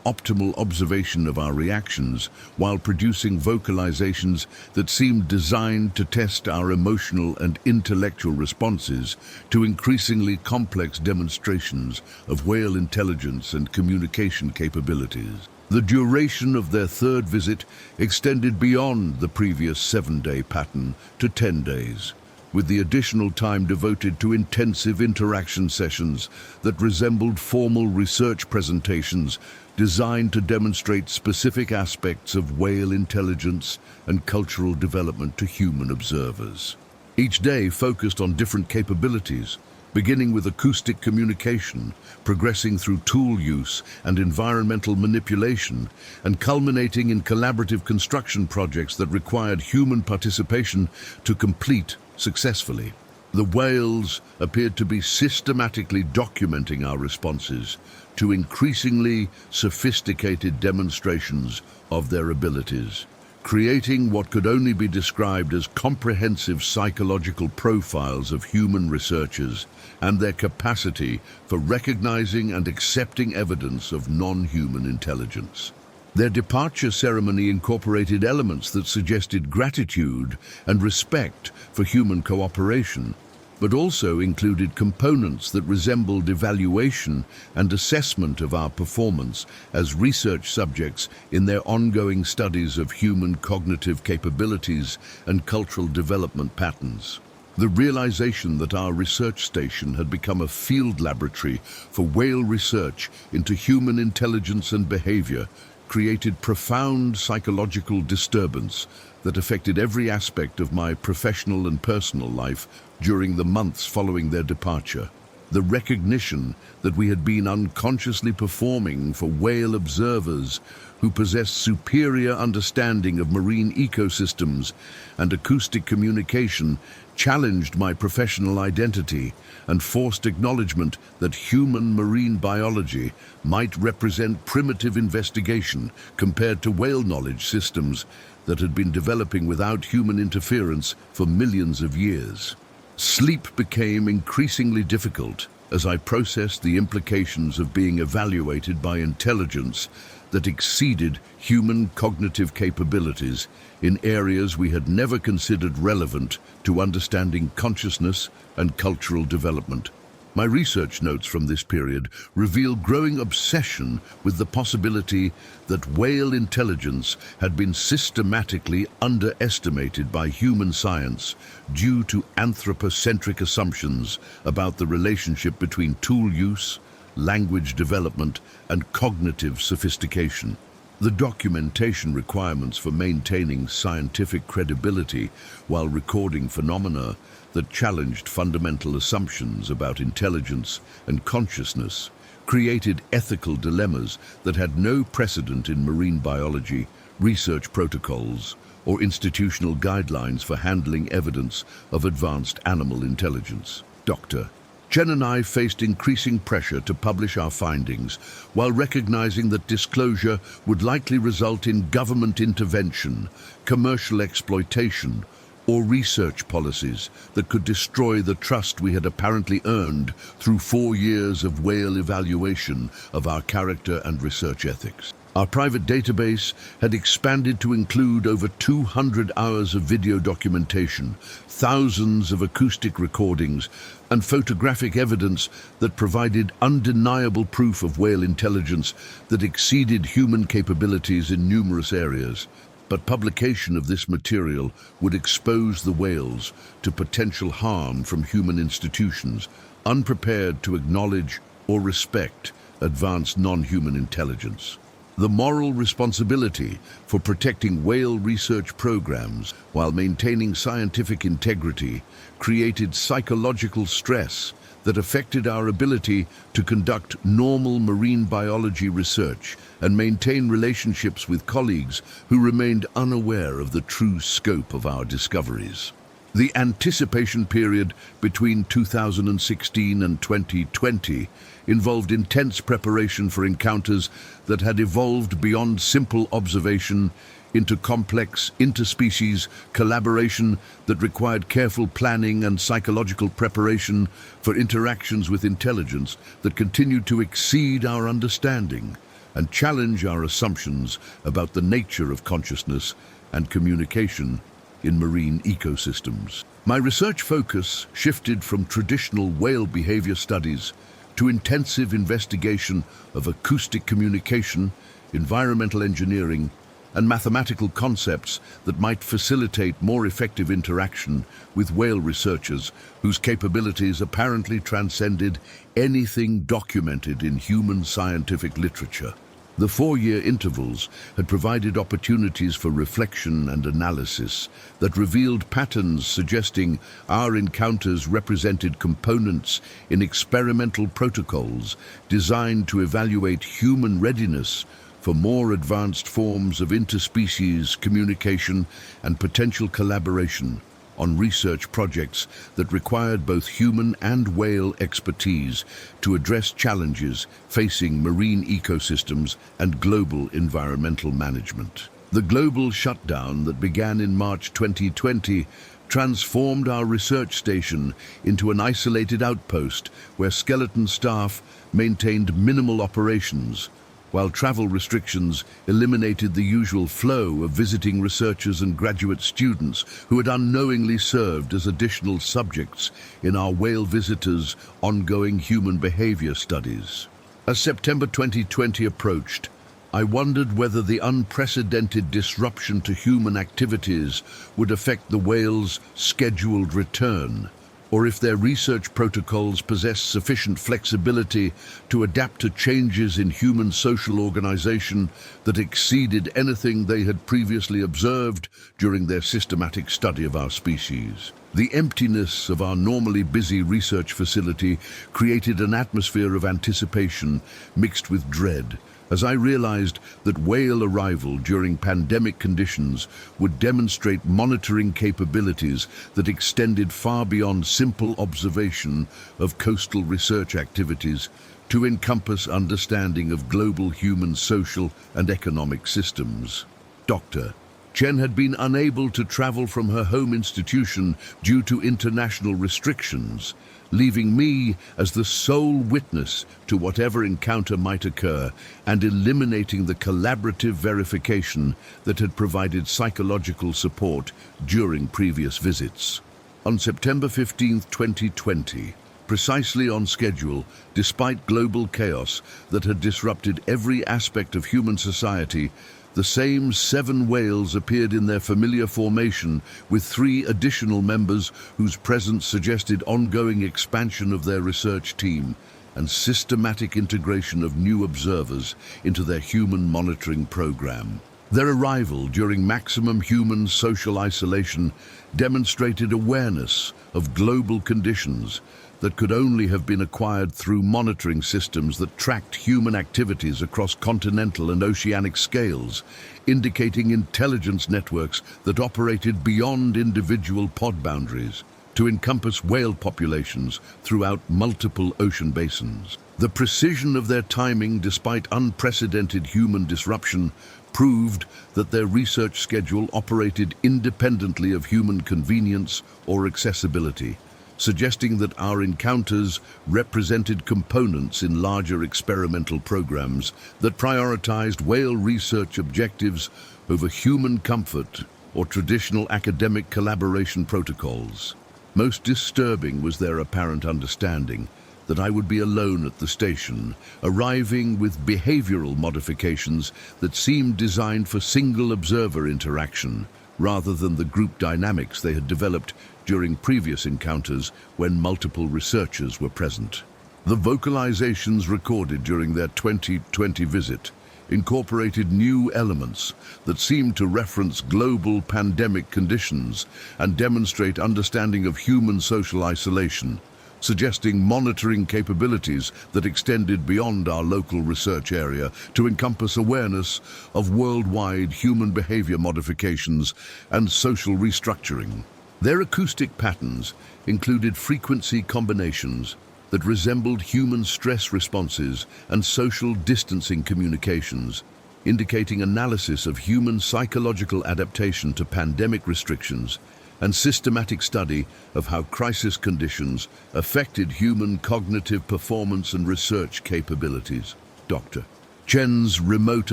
optimal observation of our reactions while producing vocalizations that seemed designed to test our emotional and intellectual responses to increasingly complex demonstrations of whale intelligence and communication capabilities. The duration of their third visit extended beyond the previous 7-day pattern to 10 days. With the additional time devoted to intensive interaction sessions that resembled formal research presentations designed to demonstrate specific aspects of whale intelligence and cultural development to human observers. Each day focused on different capabilities, beginning with acoustic communication, progressing through tool use and environmental manipulation, and culminating in collaborative construction projects that required human participation to complete successfully. The whales appeared to be systematically documenting our responses to increasingly sophisticated demonstrations of their abilities, creating what could only be described as comprehensive psychological profiles of human researchers and their capacity for recognizing and accepting evidence of non-human intelligence. Their departure ceremony incorporated elements that suggested gratitude and respect for human cooperation, but also included components that resembled evaluation and assessment of our performance as research subjects in their ongoing studies of human cognitive capabilities and cultural development patterns. The realization that our research station had become a field laboratory for whale research into human intelligence and behavior created profound psychological disturbance that affected every aspect of my professional and personal life during the months following their departure. The recognition that we had been unconsciously performing for whale observers who possessed superior understanding of marine ecosystems and acoustic communication challenged my professional identity and forced acknowledgement that human marine biology might represent primitive investigation compared to whale knowledge systems that had been developing without human interference for millions of years. Sleep became increasingly difficult as I processed the implications of being evaluated by intelligence that exceeded human cognitive capabilities in areas we had never considered relevant to understanding consciousness and cultural development. My research notes from this period reveal growing obsession with the possibility that whale intelligence had been systematically underestimated by human science due to anthropocentric assumptions about the relationship between tool use, language development, and cognitive sophistication. The documentation requirements for maintaining scientific credibility while recording phenomena that challenged fundamental assumptions about intelligence and consciousness created ethical dilemmas that had no precedent in marine biology, research protocols, or institutional guidelines for handling evidence of advanced animal intelligence. Dr. Chen and I faced increasing pressure to publish our findings while recognizing that disclosure would likely result in government intervention, commercial exploitation, or research policies that could destroy the trust we had apparently earned through 4 years of whale evaluation of our character and research ethics. Our private database had expanded to include over 200 hours of video documentation, thousands of acoustic recordings, and photographic evidence that provided undeniable proof of whale intelligence that exceeded human capabilities in numerous areas. But publication of this material would expose the whales to potential harm from human institutions unprepared to acknowledge or respect advanced non-human intelligence. The moral responsibility for protecting whale research programs while maintaining scientific integrity created psychological stress that affected our ability to conduct normal marine biology research and maintain relationships with colleagues who remained unaware of the true scope of our discoveries. The anticipation period between 2016 and 2020 involved intense preparation for encounters that had evolved beyond simple observation into complex interspecies collaboration that required careful planning and psychological preparation for interactions with intelligence that continued to exceed our understanding and challenge our assumptions about the nature of consciousness and communication in marine ecosystems. My research focus shifted from traditional whale behavior studies to intensive investigation of acoustic communication, environmental engineering, and mathematical concepts that might facilitate more effective interaction with whale researchers whose capabilities apparently transcended anything documented in human scientific literature. The 4-year intervals had provided opportunities for reflection and analysis that revealed patterns suggesting our encounters represented components in experimental protocols designed to evaluate human readiness for more advanced forms of interspecies communication and potential collaboration on research projects that required both human and whale expertise to address challenges facing marine ecosystems and global environmental management. The global shutdown that began in March 2020 transformed our research station into an isolated outpost where skeleton staff maintained minimal operations, while travel restrictions eliminated the usual flow of visiting researchers and graduate students who had unknowingly served as additional subjects in our whale visitors' ongoing human behavior studies. As September 2020 approached, I wondered whether the unprecedented disruption to human activities would affect the whales' scheduled return, or if their research protocols possess sufficient flexibility to adapt to changes in human social organization that exceeded anything they had previously observed during their systematic study of our species. The emptiness of our normally busy research facility created an atmosphere of anticipation mixed with dread, as I realized that whale arrival during pandemic conditions would demonstrate monitoring capabilities that extended far beyond simple observation of coastal research activities to encompass understanding of global human social and economic systems. Dr. Chen had been unable to travel from her home institution due to international restrictions, leaving me as the sole witness to whatever encounter might occur and eliminating the collaborative verification that had provided psychological support during previous visits. On September 15, 2020, precisely on schedule, despite global chaos that had disrupted every aspect of human society, the same 7 whales appeared in their familiar formation with 3 additional members whose presence suggested ongoing expansion of their research team and systematic integration of new observers into their human monitoring program. Their arrival during maximum human social isolation demonstrated awareness of global conditions that could only have been acquired through monitoring systems that tracked human activities across continental and oceanic scales, indicating intelligence networks that operated beyond individual pod boundaries to encompass whale populations throughout multiple ocean basins. The precision of their timing, despite unprecedented human disruption, proved that their research schedule operated independently of human convenience or accessibility, suggesting that our encounters represented components in larger experimental programs that prioritized whale research objectives over human comfort or traditional academic collaboration protocols. Most disturbing was their apparent understanding that I would be alone at the station, arriving with behavioral modifications that seemed designed for single observer interaction, rather than the group dynamics they had developed during previous encounters when multiple researchers were present. The vocalizations recorded during their 2020 visit incorporated new elements that seemed to reference global pandemic conditions and demonstrate understanding of human social isolation, suggesting monitoring capabilities that extended beyond our local research area to encompass awareness of worldwide human behavior modifications and social restructuring. Their acoustic patterns included frequency combinations that resembled human stress responses and social distancing communications, indicating analysis of human psychological adaptation to pandemic restrictions and systematic study of how crisis conditions affected human cognitive performance and research capabilities. Dr. Chen's remote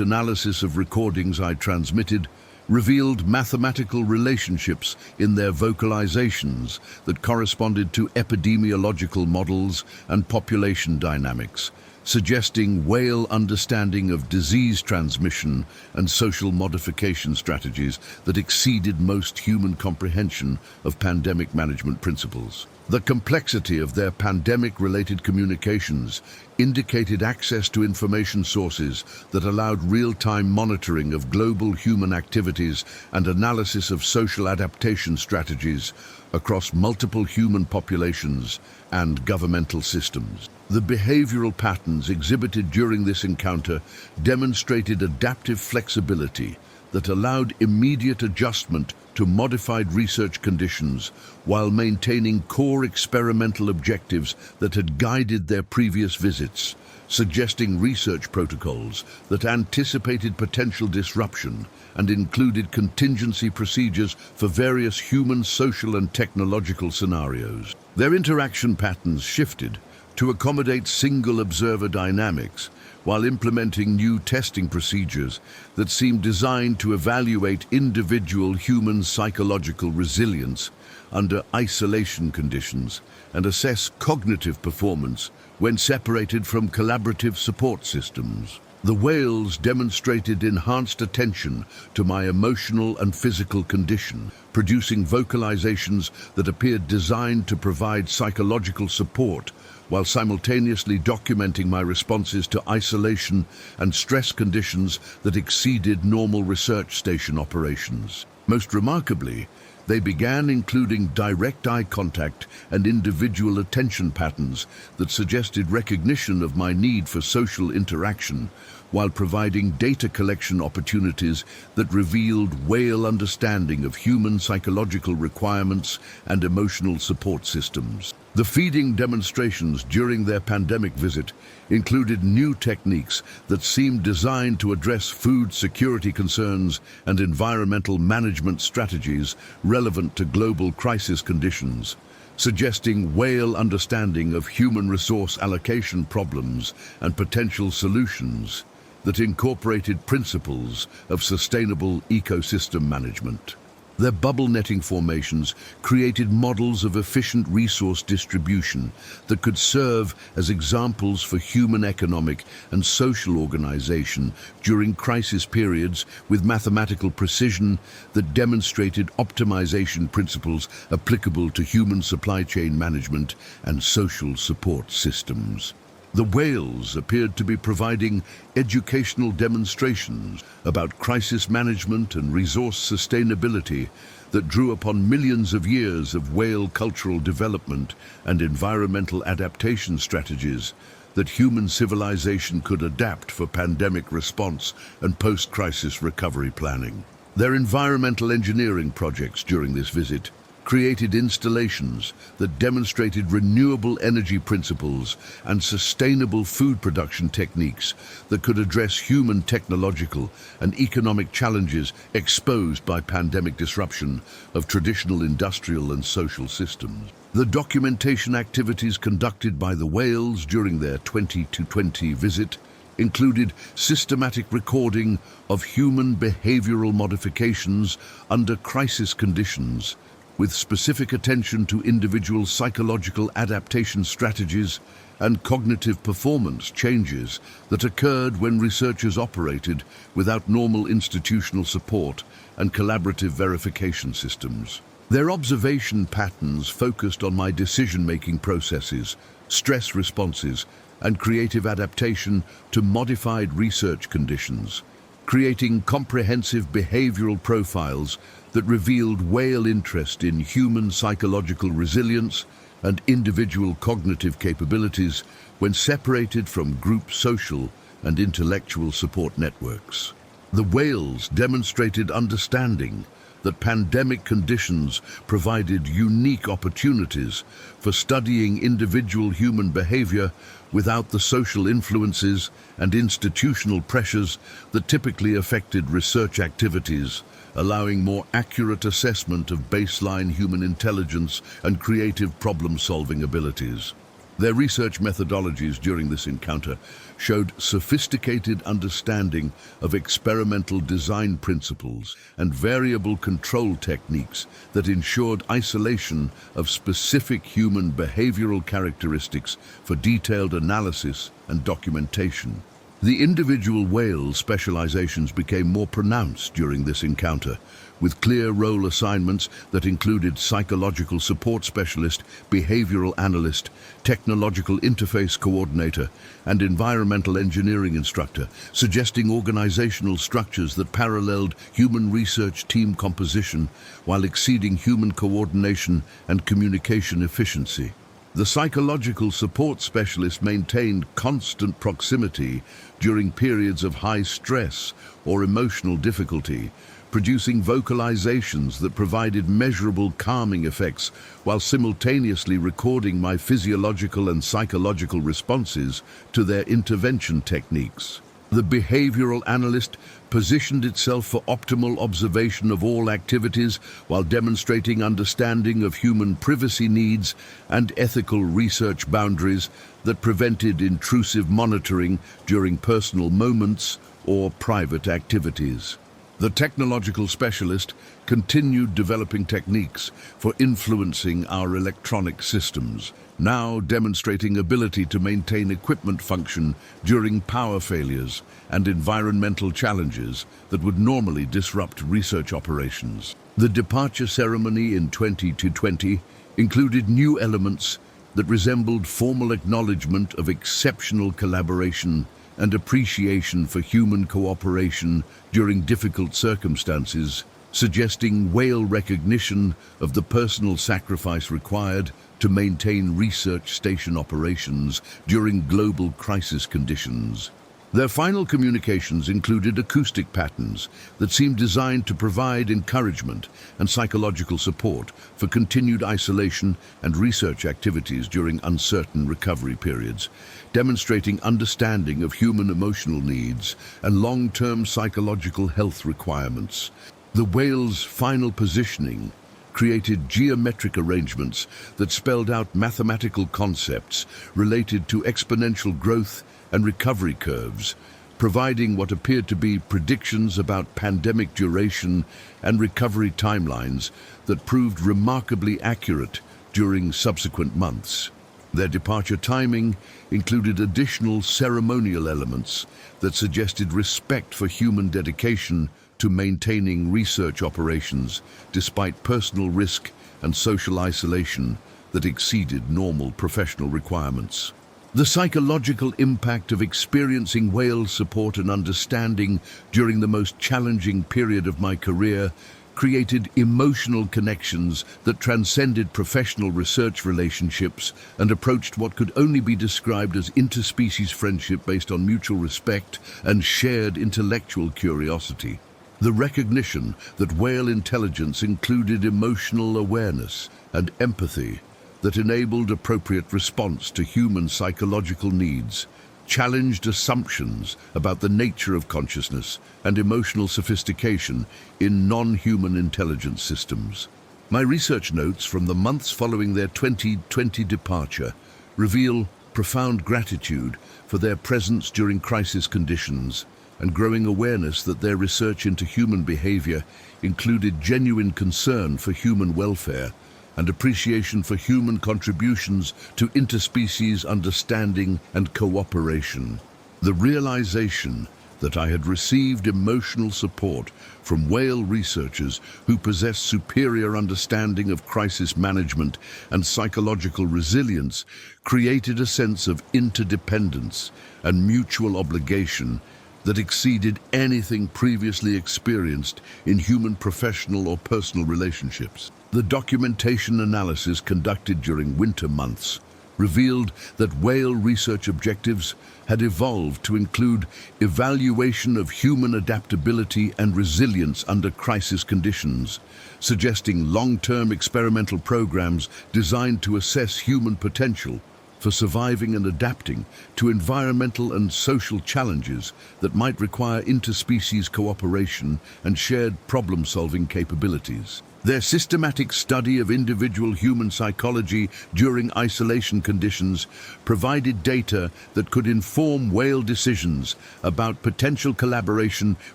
analysis of recordings I transmitted revealed mathematical relationships in their vocalizations that corresponded to epidemiological models and population dynamics, suggesting whale understanding of disease transmission and social modification strategies that exceeded most human comprehension of pandemic management principles. The complexity of their pandemic-related communications indicated access to information sources that allowed real-time monitoring of global human activities and analysis of social adaptation strategies across multiple human populations and governmental systems. The behavioral patterns exhibited during this encounter demonstrated adaptive flexibility that allowed immediate adjustment to modified research conditions while maintaining core experimental objectives that had guided their previous visits, suggesting research protocols that anticipated potential disruption and included contingency procedures for various human, social, and technological scenarios. Their interaction patterns shifted to accommodate single observer dynamics while implementing new testing procedures that seemed designed to evaluate individual human psychological resilience under isolation conditions and assess cognitive performance when separated from collaborative support systems. The whales demonstrated enhanced attention to my emotional and physical condition, producing vocalizations that appeared designed to provide psychological support while simultaneously documenting my responses to isolation and stress conditions that exceeded normal research station operations. Most remarkably, they began including direct eye contact and individual attention patterns that suggested recognition of my need for social interaction, while providing data collection opportunities that revealed whale understanding of human psychological requirements and emotional support systems. The feeding demonstrations during their pandemic visit included new techniques that seemed designed to address food security concerns and environmental management strategies relevant to global crisis conditions, suggesting whale understanding of human resource allocation problems and potential solutions that incorporated principles of sustainable ecosystem management. Their bubble netting formations created models of efficient resource distribution that could serve as examples for human economic and social organization during crisis periods with mathematical precision that demonstrated optimization principles applicable to human supply chain management and social support systems. The whales appeared to be providing educational demonstrations about crisis management and resource sustainability that drew upon millions of years of whale cultural development and environmental adaptation strategies that human civilization could adapt for pandemic response and post-crisis recovery planning. Their environmental engineering projects during this visit created installations that demonstrated renewable energy principles and sustainable food production techniques that could address human technological and economic challenges exposed by pandemic disruption of traditional industrial and social systems. The documentation activities conducted by the whales during their 2020 visit included systematic recording of human behavioral modifications under crisis conditions, with specific attention to individual psychological adaptation strategies and cognitive performance changes that occurred when researchers operated without normal institutional support and collaborative verification systems. Their observation patterns focused on my decision-making processes, stress responses, and creative adaptation to modified research conditions, creating comprehensive behavioral profiles that revealed whale interest in human psychological resilience and individual cognitive capabilities when separated from group social and intellectual support networks. The whales demonstrated understanding that pandemic conditions provided unique opportunities for studying individual human behavior without the social influences and institutional pressures that typically affected research activities, allowing more accurate assessment of baseline human intelligence and creative problem-solving abilities. Their research methodologies during this encounter showed sophisticated understanding of experimental design principles and variable control techniques that ensured isolation of specific human behavioral characteristics for detailed analysis and documentation. The individual whale specializations became more pronounced during this encounter, with clear role assignments that included psychological support specialist, behavioral analyst, technological interface coordinator, and environmental engineering instructor, suggesting organizational structures that paralleled human research team composition while exceeding human coordination and communication efficiency. The psychological support specialist maintained constant proximity during periods of high stress or emotional difficulty, producing vocalizations that provided measurable calming effects while simultaneously recording my physiological and psychological responses to their intervention techniques. The behavioral analyst positioned itself for optimal observation of all activities while demonstrating understanding of human privacy needs and ethical research boundaries that prevented intrusive monitoring during personal moments or private activities. The technological specialist continued developing techniques for influencing our electronic systems, now demonstrating ability to maintain equipment function during power failures and environmental challenges that would normally disrupt research operations. The departure ceremony in 2020 included new elements that resembled formal acknowledgement of exceptional collaboration and appreciation for human cooperation during difficult circumstances, suggesting whale recognition of the personal sacrifice required to maintain research station operations during global crisis conditions. Their final communications included acoustic patterns that seemed designed to provide encouragement and psychological support for continued isolation and research activities during uncertain recovery periods, demonstrating understanding of human emotional needs and long-term psychological health requirements. The whale's final positioning created geometric arrangements that spelled out mathematical concepts related to exponential growth and recovery curves, providing what appeared to be predictions about pandemic duration and recovery timelines that proved remarkably accurate during subsequent months. Their departure timing included additional ceremonial elements that suggested respect for human dedication to maintaining research operations despite personal risk and social isolation that exceeded normal professional requirements. The psychological impact of experiencing whale support and understanding during the most challenging period of my career created emotional connections that transcended professional research relationships and approached what could only be described as interspecies friendship based on mutual respect and shared intellectual curiosity. The recognition that whale intelligence included emotional awareness and empathy that enabled appropriate response to human psychological needs, challenged assumptions about the nature of consciousness and emotional sophistication in non-human intelligence systems. My research notes from the months following their 2020 departure reveal profound gratitude for their presence during crisis conditions and growing awareness that their research into human behavior included genuine concern for human welfare and appreciation for human contributions to interspecies understanding and cooperation. The realization that I had received emotional support from whale researchers who possess superior understanding of crisis management and psychological resilience created a sense of interdependence and mutual obligation that exceeded anything previously experienced in human professional or personal relationships. The documentation analysis conducted during winter months revealed that whale research objectives had evolved to include evaluation of human adaptability and resilience under crisis conditions, suggesting long-term experimental programs designed to assess human potential for surviving and adapting to environmental and social challenges that might require interspecies cooperation and shared problem-solving capabilities. Their systematic study of individual human psychology during isolation conditions provided data that could inform whale decisions about potential collaboration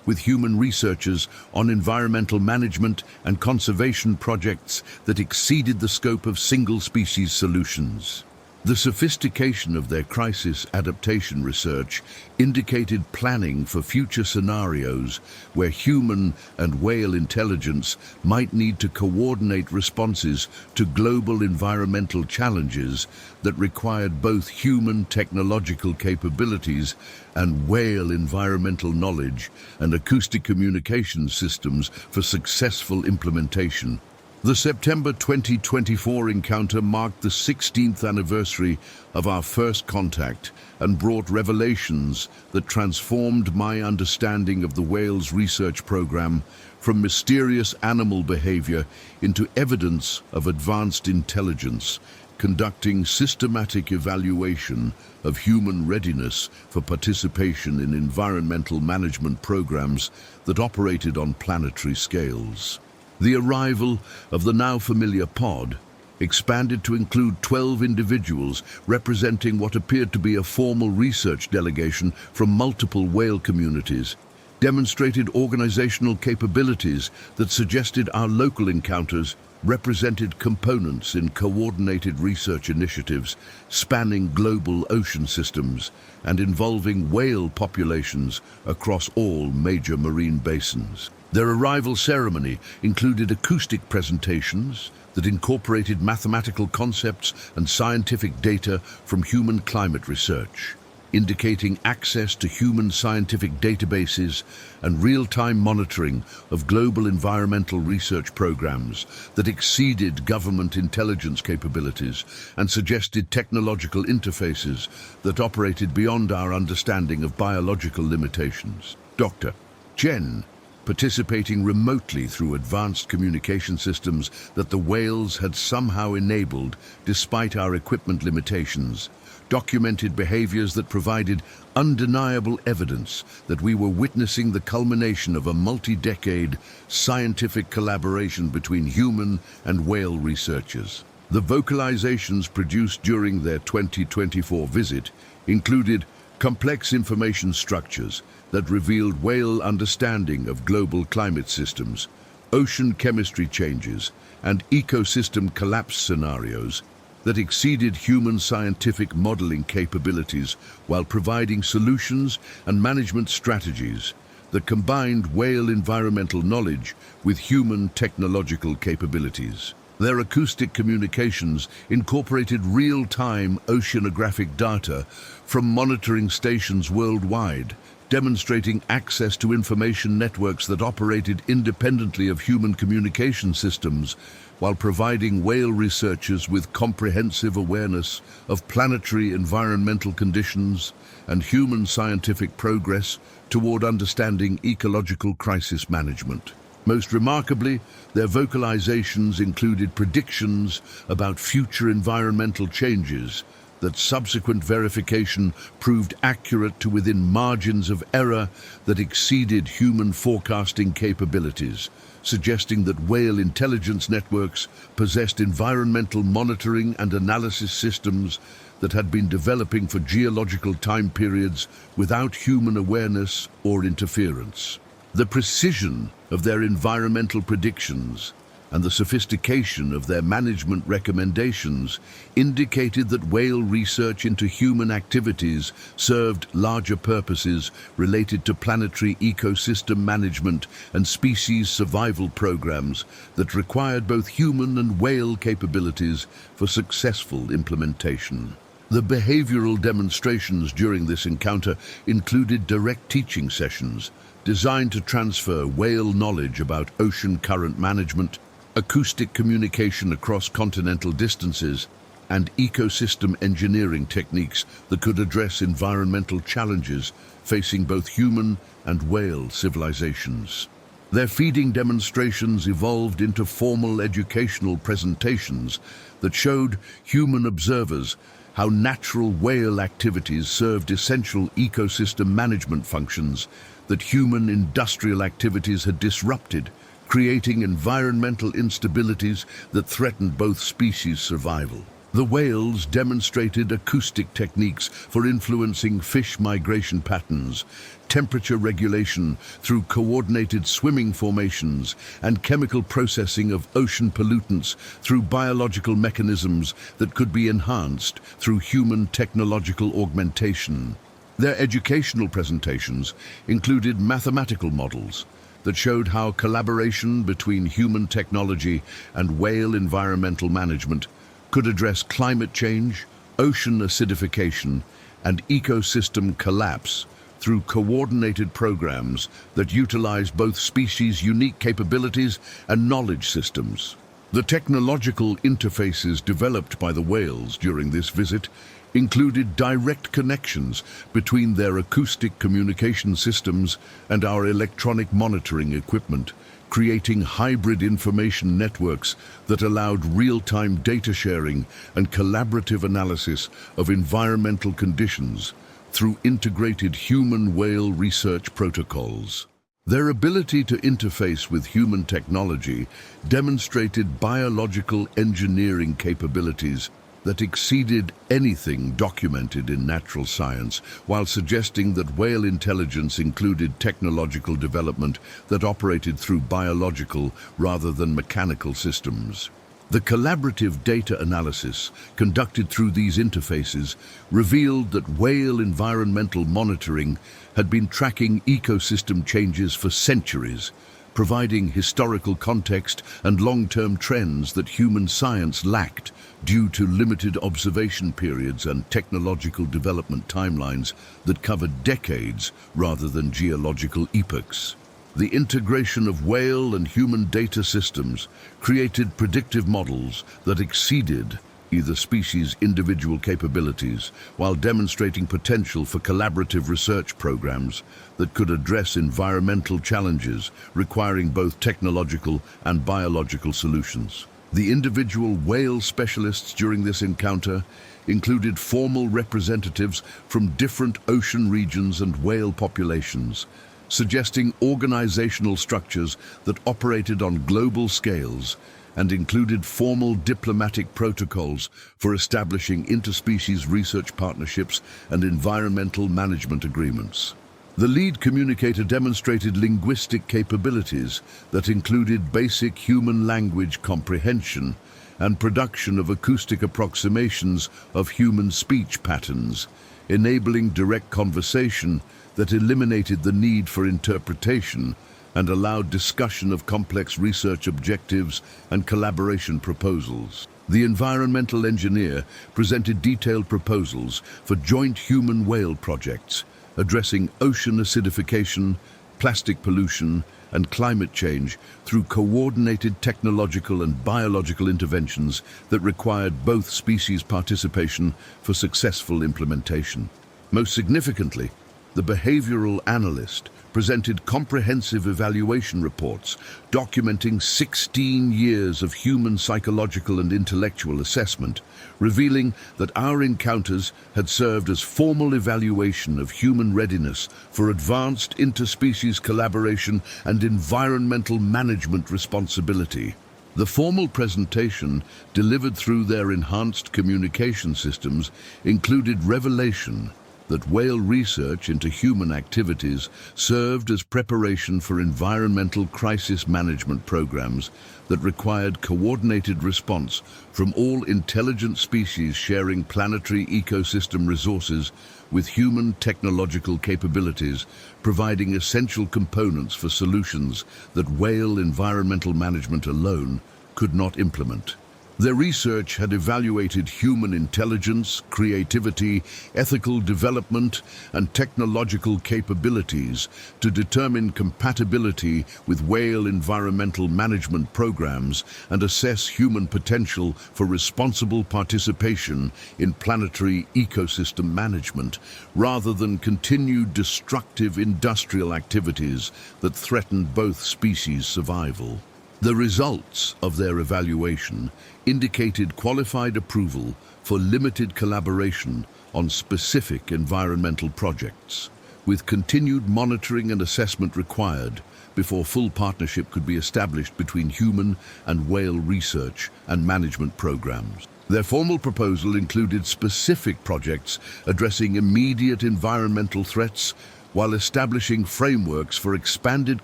with human researchers on environmental management and conservation projects that exceeded the scope of single-species solutions. The sophistication of their crisis adaptation research indicated planning for future scenarios where human and whale intelligence might need to coordinate responses to global environmental challenges that required both human technological capabilities and whale environmental knowledge and acoustic communication systems for successful implementation. The September 2024 encounter marked the 16th anniversary of our first contact and brought revelations that transformed my understanding of the whale's research program from mysterious animal behavior into evidence of advanced intelligence, conducting systematic evaluation of human readiness for participation in environmental management programs that operated on planetary scales. The arrival of the now familiar pod expanded to include 12 individuals representing what appeared to be a formal research delegation from multiple whale communities, demonstrated organizational capabilities that suggested our local encounters represented components in coordinated research initiatives spanning global ocean systems and involving whale populations across all major marine basins. Their arrival ceremony included acoustic presentations that incorporated mathematical concepts and scientific data from human climate research, indicating access to human scientific databases and real-time monitoring of global environmental research programs that exceeded government intelligence capabilities and suggested technological interfaces that operated beyond our understanding of biological limitations. Dr. Chen, participating remotely through advanced communication systems that the whales had somehow enabled despite our equipment limitations, documented behaviors that provided undeniable evidence that we were witnessing the culmination of a multi-decade scientific collaboration between human and whale researchers. The vocalizations produced during their 2024 visit included complex information structures that revealed whale understanding of global climate systems, ocean chemistry changes, and ecosystem collapse scenarios that exceeded human scientific modeling capabilities while providing solutions and management strategies that combined whale environmental knowledge with human technological capabilities. Their acoustic communications incorporated real-time oceanographic data from monitoring stations worldwide, demonstrating access to information networks that operated independently of human communication systems while providing whale researchers with comprehensive awareness of planetary environmental conditions and human scientific progress toward understanding ecological crisis management. Most remarkably, their vocalizations included predictions about future environmental changes that subsequent verification proved accurate to within margins of error that exceeded human forecasting capabilities, suggesting that whale intelligence networks possessed environmental monitoring and analysis systems that had been developing for geological time periods without human awareness or interference. The precision of their environmental predictions and the sophistication of their management recommendations indicated that whale research into human activities served larger purposes related to planetary ecosystem management and species survival programs that required both human and whale capabilities for successful implementation. The behavioral demonstrations during this encounter included direct teaching sessions designed to transfer whale knowledge about ocean current management, acoustic communication across continental distances, and ecosystem engineering techniques that could address environmental challenges facing both human and whale civilizations. Their feeding demonstrations evolved into formal educational presentations that showed human observers how natural whale activities served essential ecosystem management functions that human industrial activities had disrupted, creating environmental instabilities that threatened both species' survival. The whales demonstrated acoustic techniques for influencing fish migration patterns, temperature regulation through coordinated swimming formations, and chemical processing of ocean pollutants through biological mechanisms that could be enhanced through human technological augmentation. Their educational presentations included mathematical models that showed how collaboration between human technology and whale environmental management could address climate change, ocean acidification, and ecosystem collapse through coordinated programs that utilize both species' unique capabilities and knowledge systems. The technological interfaces developed by the whales during this visit included direct connections between their acoustic communication systems and our electronic monitoring equipment, creating hybrid information networks that allowed real-time data sharing and collaborative analysis of environmental conditions through integrated human-whale research protocols. Their ability to interface with human technology demonstrated biological engineering capabilities that exceeded anything documented in natural science, while suggesting that whale intelligence included technological development that operated through biological rather than mechanical systems. The collaborative data analysis conducted through these interfaces revealed that whale environmental monitoring had been tracking ecosystem changes for centuries, providing historical context and long-term trends that human science lacked due to limited observation periods and technological development timelines that covered decades rather than geological epochs. The integration of whale and human data systems created predictive models that exceeded either species' individual capabilities, while demonstrating potential for collaborative research programs that could address environmental challenges requiring both technological and biological solutions. The individual whale specialists during this encounter included formal representatives from different ocean regions and whale populations, suggesting organizational structures that operated on global scales and included formal diplomatic protocols for establishing interspecies research partnerships and environmental management agreements. The lead communicator demonstrated linguistic capabilities that included basic human language comprehension and production of acoustic approximations of human speech patterns, enabling direct conversation that eliminated the need for interpretation and allowed discussion of complex research objectives and collaboration proposals. The environmental engineer presented detailed proposals for joint human-whale projects, addressing ocean acidification, plastic pollution, and climate change through coordinated technological and biological interventions that required both species participation for successful implementation. Most significantly, the behavioral analyst presented comprehensive evaluation reports documenting 16 years of human psychological and intellectual assessment, revealing that our encounters had served as formal evaluation of human readiness for advanced interspecies collaboration and environmental management responsibility. The formal presentation, delivered through their enhanced communication systems, included revelation that whale research into human activities served as preparation for environmental crisis management programs that required coordinated response from all intelligent species sharing planetary ecosystem resources with human technological capabilities, providing essential components for solutions that whale environmental management alone could not implement. Their research had evaluated human intelligence, creativity, ethical development, and technological capabilities to determine compatibility with whale environmental management programs and assess human potential for responsible participation in planetary ecosystem management, rather than continued destructive industrial activities that threatened both species' survival. The results of their evaluation indicated qualified approval for limited collaboration on specific environmental projects, with continued monitoring and assessment required before full partnership could be established between human and whale research and management programs. Their formal proposal included specific projects addressing immediate environmental threats while establishing frameworks for expanded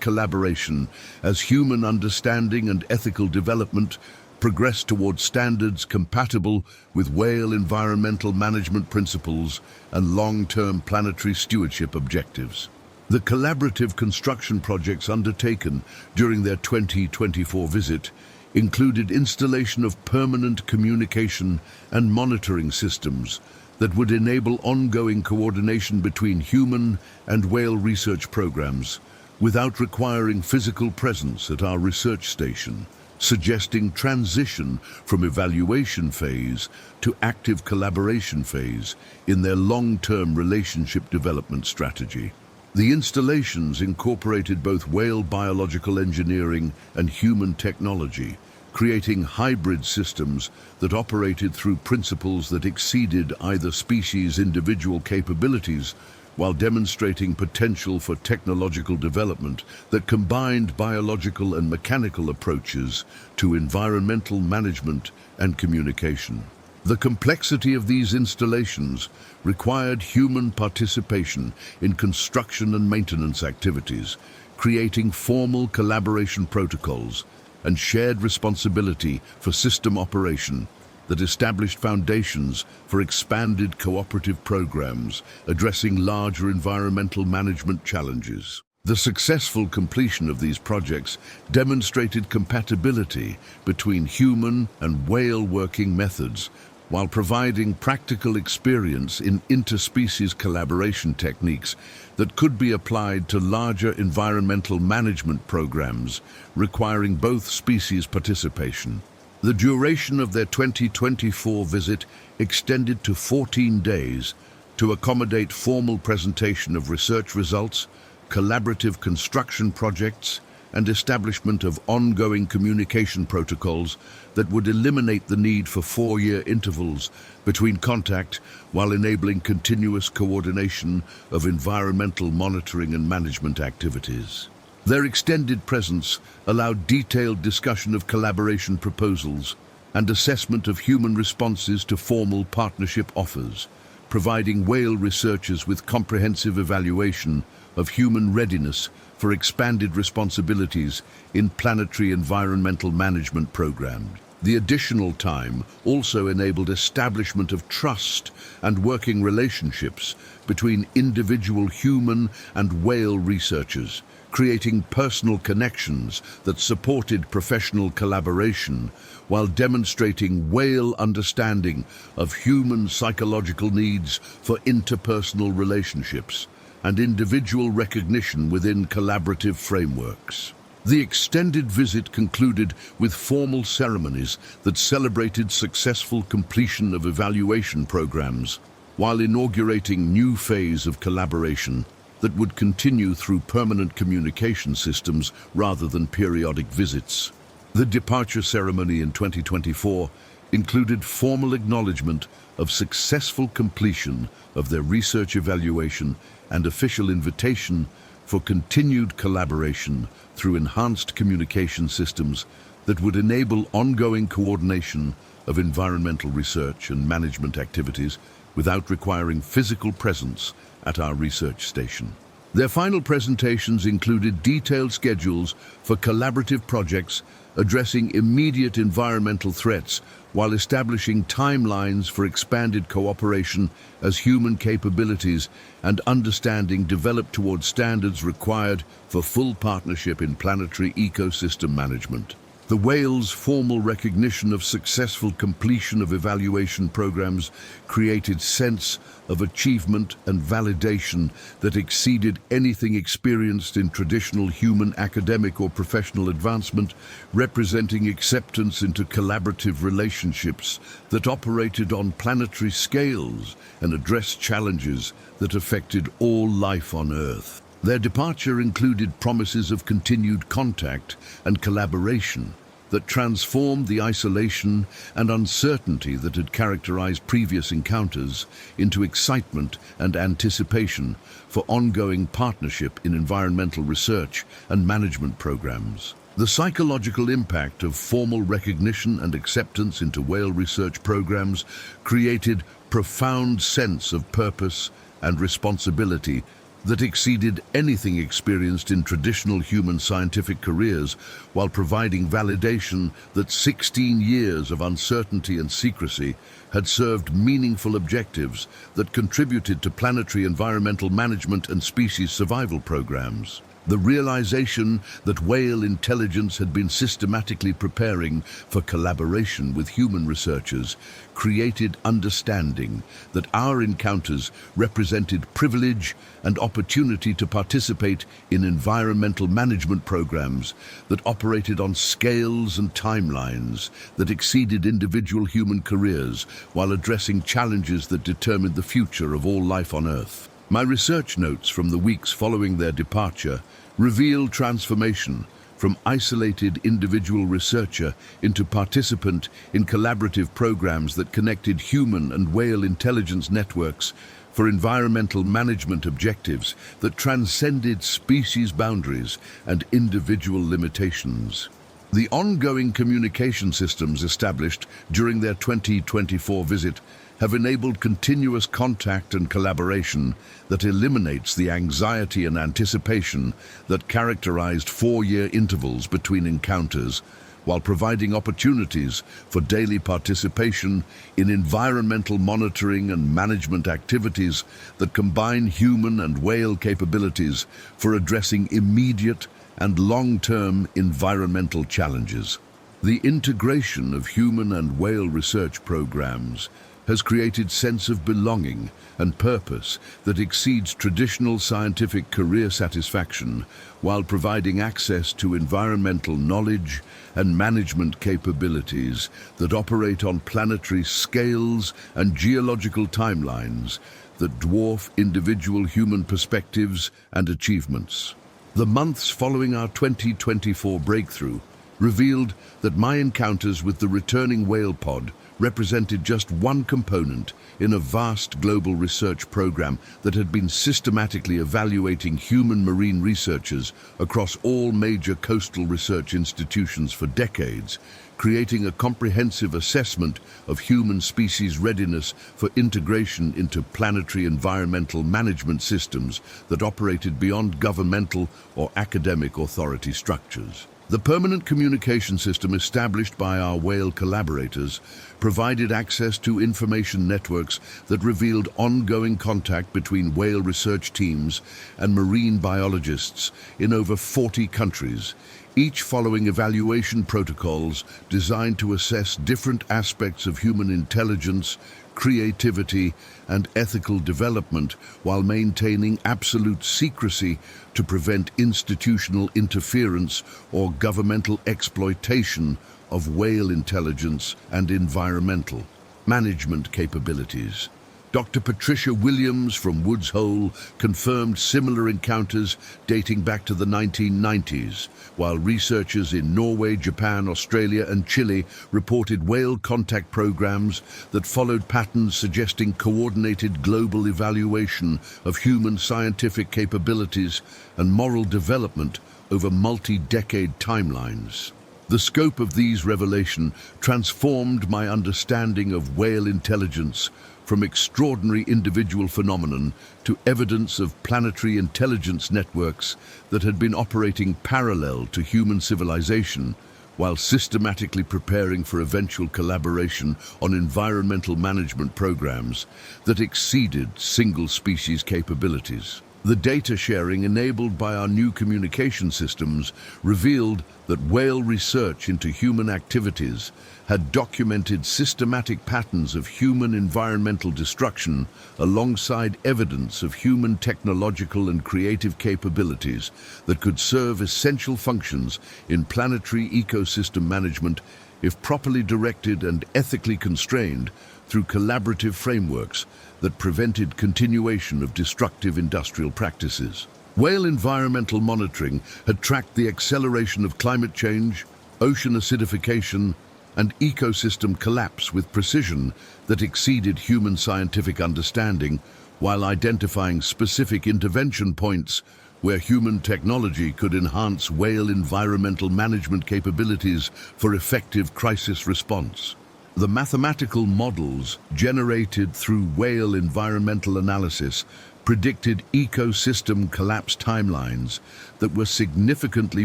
collaboration as human understanding and ethical development progress towards standards compatible with whale environmental management principles and long-term planetary stewardship objectives. The collaborative construction projects undertaken during their 2024 visit included installation of permanent communication and monitoring systems that would enable ongoing coordination between human and whale research programs without requiring physical presence at our research station, suggesting transition from evaluation phase to active collaboration phase in their long-term relationship development strategy. The installations incorporated both whale biological engineering and human technology, creating hybrid systems that operated through principles that exceeded either species' individual capabilities while demonstrating potential for technological development that combined biological and mechanical approaches to environmental management and communication. The complexity of these installations required human participation in construction and maintenance activities, creating formal collaboration protocols and shared responsibility for system operation that established foundations for expanded cooperative programs addressing larger environmental management challenges. The successful completion of these projects demonstrated compatibility between human and whale working methods while providing practical experience in interspecies collaboration techniques that could be applied to larger environmental management programs requiring both species participation. The duration of their 2024 visit extended to 14 days to accommodate formal presentation of research results, collaborative construction projects, and establishment of ongoing communication protocols that would eliminate the need for 4-year intervals between contact while enabling continuous coordination of environmental monitoring and management activities. Their extended presence allowed detailed discussion of collaboration proposals and assessment of human responses to formal partnership offers, providing whale researchers with comprehensive evaluation of human readiness for expanded responsibilities in planetary environmental management programs. The additional time also enabled establishment of trust and working relationships between individual human and whale researchers, creating personal connections that supported professional collaboration while demonstrating whale understanding of human psychological needs for interpersonal relationships and individual recognition within collaborative frameworks. The extended visit concluded with formal ceremonies that celebrated successful completion of evaluation programs, while inaugurating new phase of collaboration that would continue through permanent communication systems rather than periodic visits. The departure ceremony in 2024 included formal acknowledgement of successful completion of their research evaluation and official invitation for continued collaboration through enhanced communication systems that would enable ongoing coordination of environmental research and management activities without requiring physical presence at our research station. Their final presentations included detailed schedules for collaborative projects addressing immediate environmental threats while establishing timelines for expanded cooperation as human capabilities and understanding developed towards standards required for full partnership in planetary ecosystem management. The whale's formal recognition of successful completion of evaluation programs created sense of achievement and validation that exceeded anything experienced in traditional human academic or professional advancement, representing acceptance into collaborative relationships that operated on planetary scales and addressed challenges that affected all life on Earth. Their departure included promises of continued contact and collaboration that transformed the isolation and uncertainty that had characterized previous encounters into excitement and anticipation for ongoing partnership in environmental research and management programs. The psychological impact of formal recognition and acceptance into whale research programs created profound sense of purpose and responsibility that exceeded anything experienced in traditional human scientific careers, while providing validation that 16 years of uncertainty and secrecy had served meaningful objectives that contributed to planetary environmental management and species survival programs. The realization that whale intelligence had been systematically preparing for collaboration with human researchers created understanding that our encounters represented privilege and opportunity to participate in environmental management programs that operated on scales and timelines that exceeded individual human careers while addressing challenges that determined the future of all life on Earth. My research notes from the weeks following their departure revealed transformation from isolated individual researcher into participant in collaborative programs that connected human and whale intelligence networks for environmental management objectives that transcended species boundaries and individual limitations. The ongoing communication systems established during their 2024 visit have enabled continuous contact and collaboration that eliminates the anxiety and anticipation that characterized 4-year intervals between encounters, while providing opportunities for daily participation in environmental monitoring and management activities that combine human and whale capabilities for addressing immediate and long-term environmental challenges. The integration of human and whale research programs has created sense of belonging and purpose that exceeds traditional scientific career satisfaction, while providing access to environmental knowledge and management capabilities that operate on planetary scales and geological timelines that dwarf individual human perspectives and achievements. The months following our 2024 breakthrough revealed that my encounters with the returning whale pod represented just one component in a vast global research program that had been systematically evaluating human marine researchers across all major coastal research institutions for decades, creating a comprehensive assessment of human species readiness for integration into planetary environmental management systems that operated beyond governmental or academic authority structures. The permanent communication system established by our whale collaborators provided access to information networks that revealed ongoing contact between whale research teams and marine biologists in over 40 countries, each following evaluation protocols designed to assess different aspects of human intelligence, creativity, and ethical development, while maintaining absolute secrecy to prevent institutional interference or governmental exploitation of whale intelligence and environmental management capabilities. Dr. Patricia Williams from Woods Hole confirmed similar encounters dating back to the 1990s, while researchers in Norway, Japan, Australia, and Chile reported whale contact programs that followed patterns suggesting coordinated global evaluation of human scientific capabilities and moral development over multi-decade timelines. The scope of these revelations transformed my understanding of whale intelligence from extraordinary individual phenomenon to evidence of planetary intelligence networks that had been operating parallel to human civilization, while systematically preparing for eventual collaboration on environmental management programs that exceeded single-species capabilities. The data sharing enabled by our new communication systems revealed that that whale research into human activities had documented systematic patterns of human environmental destruction alongside evidence of human technological and creative capabilities that could serve essential functions in planetary ecosystem management if properly directed and ethically constrained through collaborative frameworks that prevented continuation of destructive industrial practices. Whale environmental monitoring had tracked the acceleration of climate change, ocean acidification, and ecosystem collapse with precision that exceeded human scientific understanding, while identifying specific intervention points where human technology could enhance whale environmental management capabilities for effective crisis response. The mathematical models generated through whale environmental analysis predicted ecosystem collapse timelines that were significantly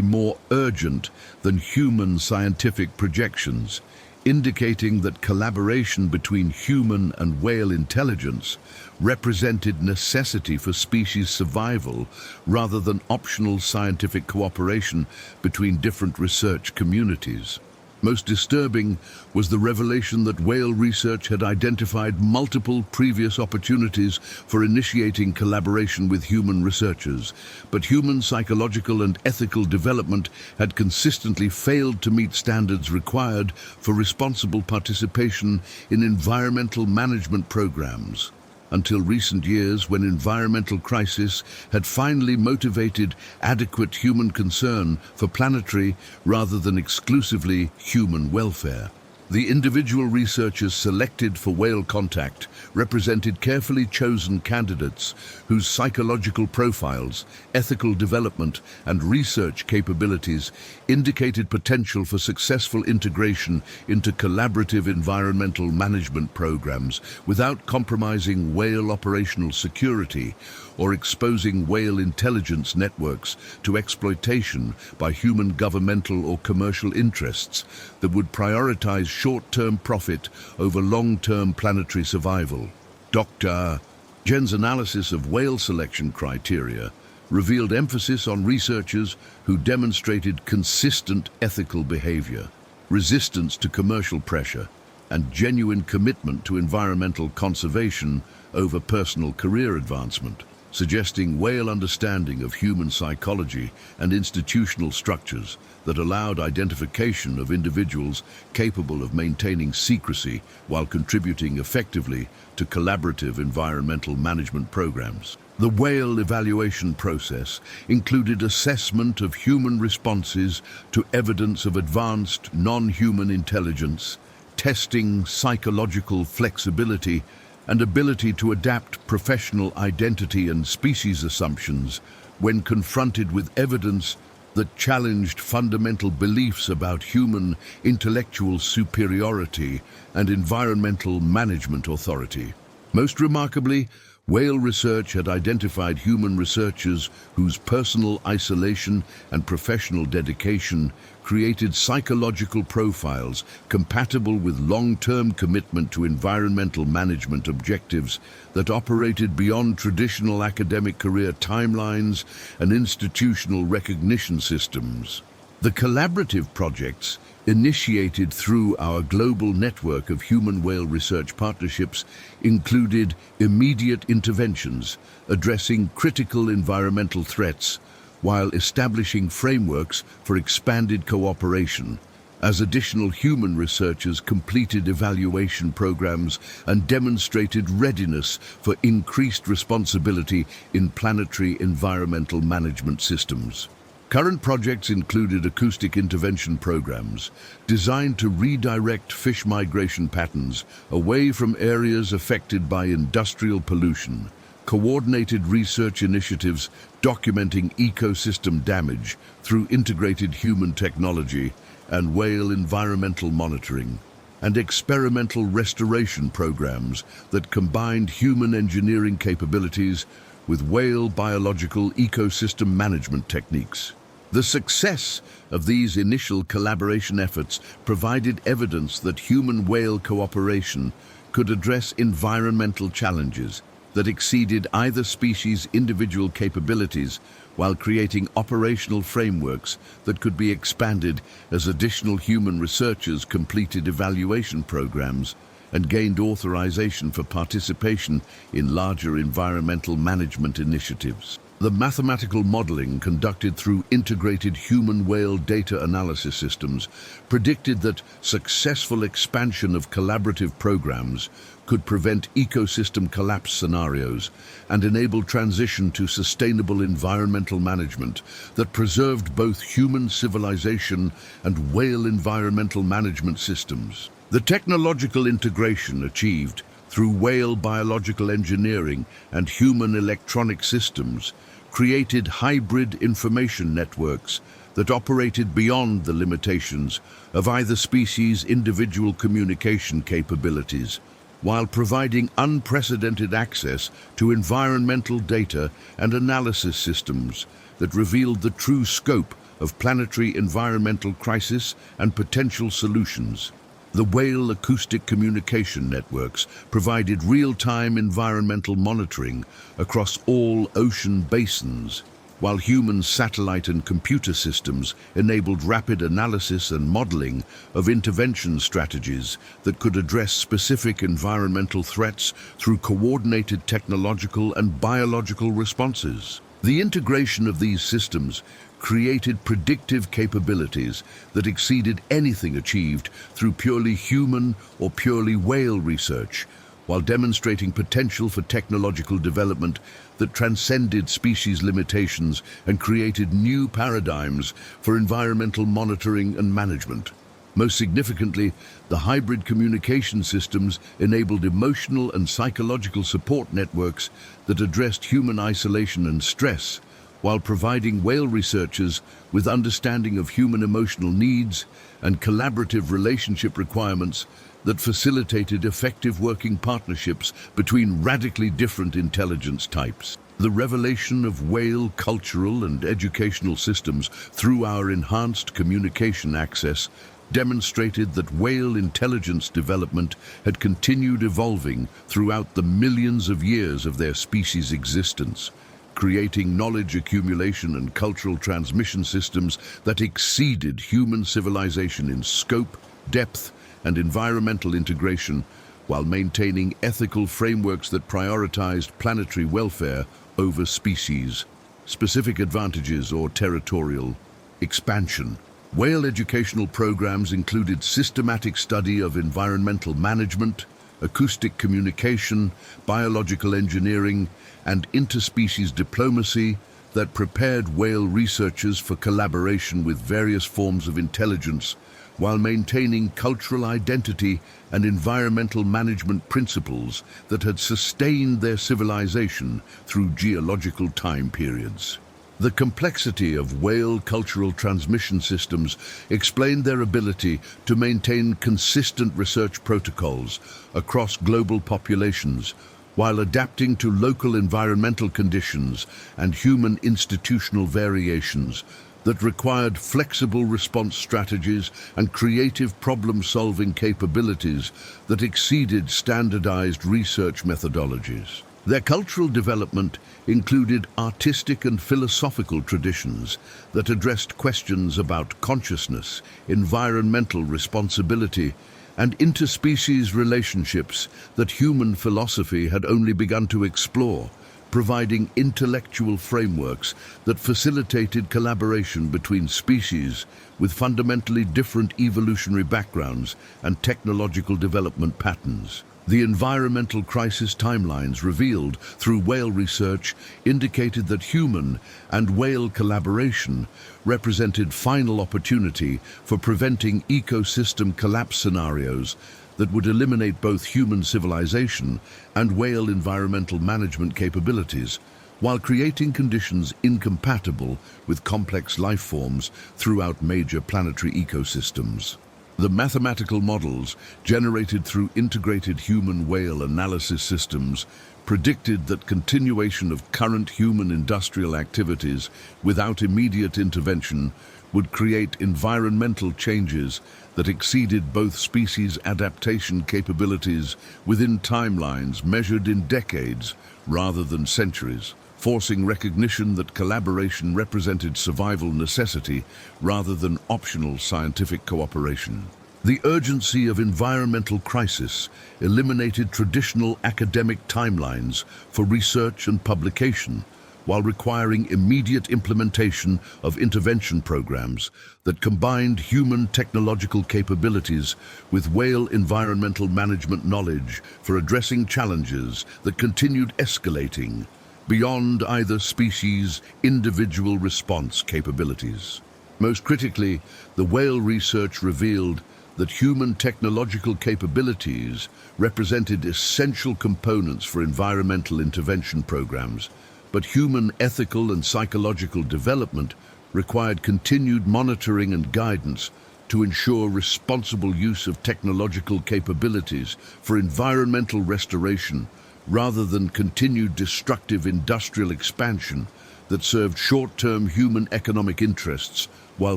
more urgent than human scientific projections, indicating that collaboration between human and whale intelligence represented necessity for species survival rather than optional scientific cooperation between different research communities. Most disturbing was the revelation that whale research had identified multiple previous opportunities for initiating collaboration with human researchers, but human psychological and ethical development had consistently failed to meet standards required for responsible participation in environmental management programs. Until recent years, when environmental crisis had finally motivated adequate human concern for planetary rather than exclusively human welfare. The individual researchers selected for whale contact represented carefully chosen candidates whose psychological profiles, ethical development, and research capabilities indicated potential for successful integration into collaborative environmental management programs without compromising whale operational security or exposing whale intelligence networks to exploitation by human governmental or commercial interests that would prioritize short-term profit over long-term planetary survival. Dr. Jen's analysis of whale selection criteria revealed emphasis on researchers who demonstrated consistent ethical behavior, resistance to commercial pressure, and genuine commitment to environmental conservation over personal career advancement, suggesting whale understanding of human psychology and institutional structures that allowed identification of individuals capable of maintaining secrecy while contributing effectively to collaborative environmental management programs. The whale evaluation process included assessment of human responses to evidence of advanced non-human intelligence, testing psychological flexibility, and ability to adapt professional identity and species assumptions when confronted with evidence that challenged fundamental beliefs about human intellectual superiority and environmental management authority. Most remarkably, whale research had identified human researchers whose personal isolation and professional dedication created psychological profiles compatible with long-term commitment to environmental management objectives that operated beyond traditional academic career timelines and institutional recognition systems. The collaborative projects initiated through our global network of human whale research partnerships included immediate interventions addressing critical environmental threats while establishing frameworks for expanded cooperation, as additional human researchers completed evaluation programs and demonstrated readiness for increased responsibility in planetary environmental management systems. Current projects included acoustic intervention programs designed to redirect fish migration patterns away from areas affected by industrial pollution, coordinated research initiatives documenting ecosystem damage through integrated human technology and whale environmental monitoring, and experimental restoration programs that combined human engineering capabilities with whale biological ecosystem management techniques. The success of these initial collaboration efforts provided evidence that human-whale cooperation could address environmental challenges that exceeded either species' individual capabilities, while creating operational frameworks that could be expanded as additional human researchers completed evaluation programs and gained authorization for participation in larger environmental management initiatives. The mathematical modeling conducted through integrated human whale data analysis systems predicted that successful expansion of collaborative programs could prevent ecosystem collapse scenarios and enable transition to sustainable environmental management that preserved both human civilization and whale environmental management systems. The technological integration achieved through whale biological engineering and human electronic systems created hybrid information networks that operated beyond the limitations of either species' individual communication capabilities, while providing unprecedented access to environmental data and analysis systems that revealed the true scope of planetary environmental crisis and potential solutions. The whale acoustic communication networks provided real-time environmental monitoring across all ocean basins, while human satellite and computer systems enabled rapid analysis and modeling of intervention strategies that could address specific environmental threats through coordinated technological and biological responses. The integration of these systems created predictive capabilities that exceeded anything achieved through purely human or purely whale research, while demonstrating potential for technological development that transcended species limitations and created new paradigms for environmental monitoring and management. Most significantly, the hybrid communication systems enabled emotional and psychological support networks that addressed human isolation and stress, while providing whale researchers with understanding of human emotional needs and collaborative relationship requirements that facilitated effective working partnerships between radically different intelligence types. The revelation of whale cultural and educational systems through our enhanced communication access demonstrated that whale intelligence development had continued evolving throughout the millions of years of their species' existence, creating knowledge accumulation and cultural transmission systems that exceeded human civilization in scope, depth, and environmental integration, while maintaining ethical frameworks that prioritized planetary welfare over species, specific advantages, or territorial expansion. Whale educational programs included systematic study of environmental management, acoustic communication, biological engineering, and interspecies diplomacy that prepared whale researchers for collaboration with various forms of intelligence, while maintaining cultural identity and environmental management principles that had sustained their civilization through geological time periods. The complexity of whale cultural transmission systems explained their ability to maintain consistent research protocols across global populations, while adapting to local environmental conditions and human institutional variations that required flexible response strategies and creative problem-solving capabilities that exceeded standardized research methodologies. Their cultural development included artistic and philosophical traditions that addressed questions about consciousness, environmental responsibility, and interspecies relationships that human philosophy had only begun to explore, providing intellectual frameworks that facilitated collaboration between species with fundamentally different evolutionary backgrounds and technological development patterns. The environmental crisis timelines revealed through whale research indicated that human and whale collaboration represented final opportunity for preventing ecosystem collapse scenarios that would eliminate both human civilization and whale environmental management capabilities, while creating conditions incompatible with complex life forms throughout major planetary ecosystems. The mathematical models generated through integrated human-whale analysis systems predicted that continuation of current human industrial activities without immediate intervention would create environmental changes that exceeded both species' adaptation capabilities within timelines measured in decades rather than centuries, forcing recognition that collaboration represented survival necessity rather than optional scientific cooperation. The urgency of environmental crisis eliminated traditional academic timelines for research and publication, while requiring immediate implementation of intervention programs that combined human technological capabilities with whale environmental management knowledge for addressing challenges that continued escalating beyond either species' individual response capabilities. Most critically, the whale research revealed that human technological capabilities represented essential components for environmental intervention programs, but human ethical and psychological development required continued monitoring and guidance to ensure responsible use of technological capabilities for environmental restoration rather than continued destructive industrial expansion that served short-term human economic interests while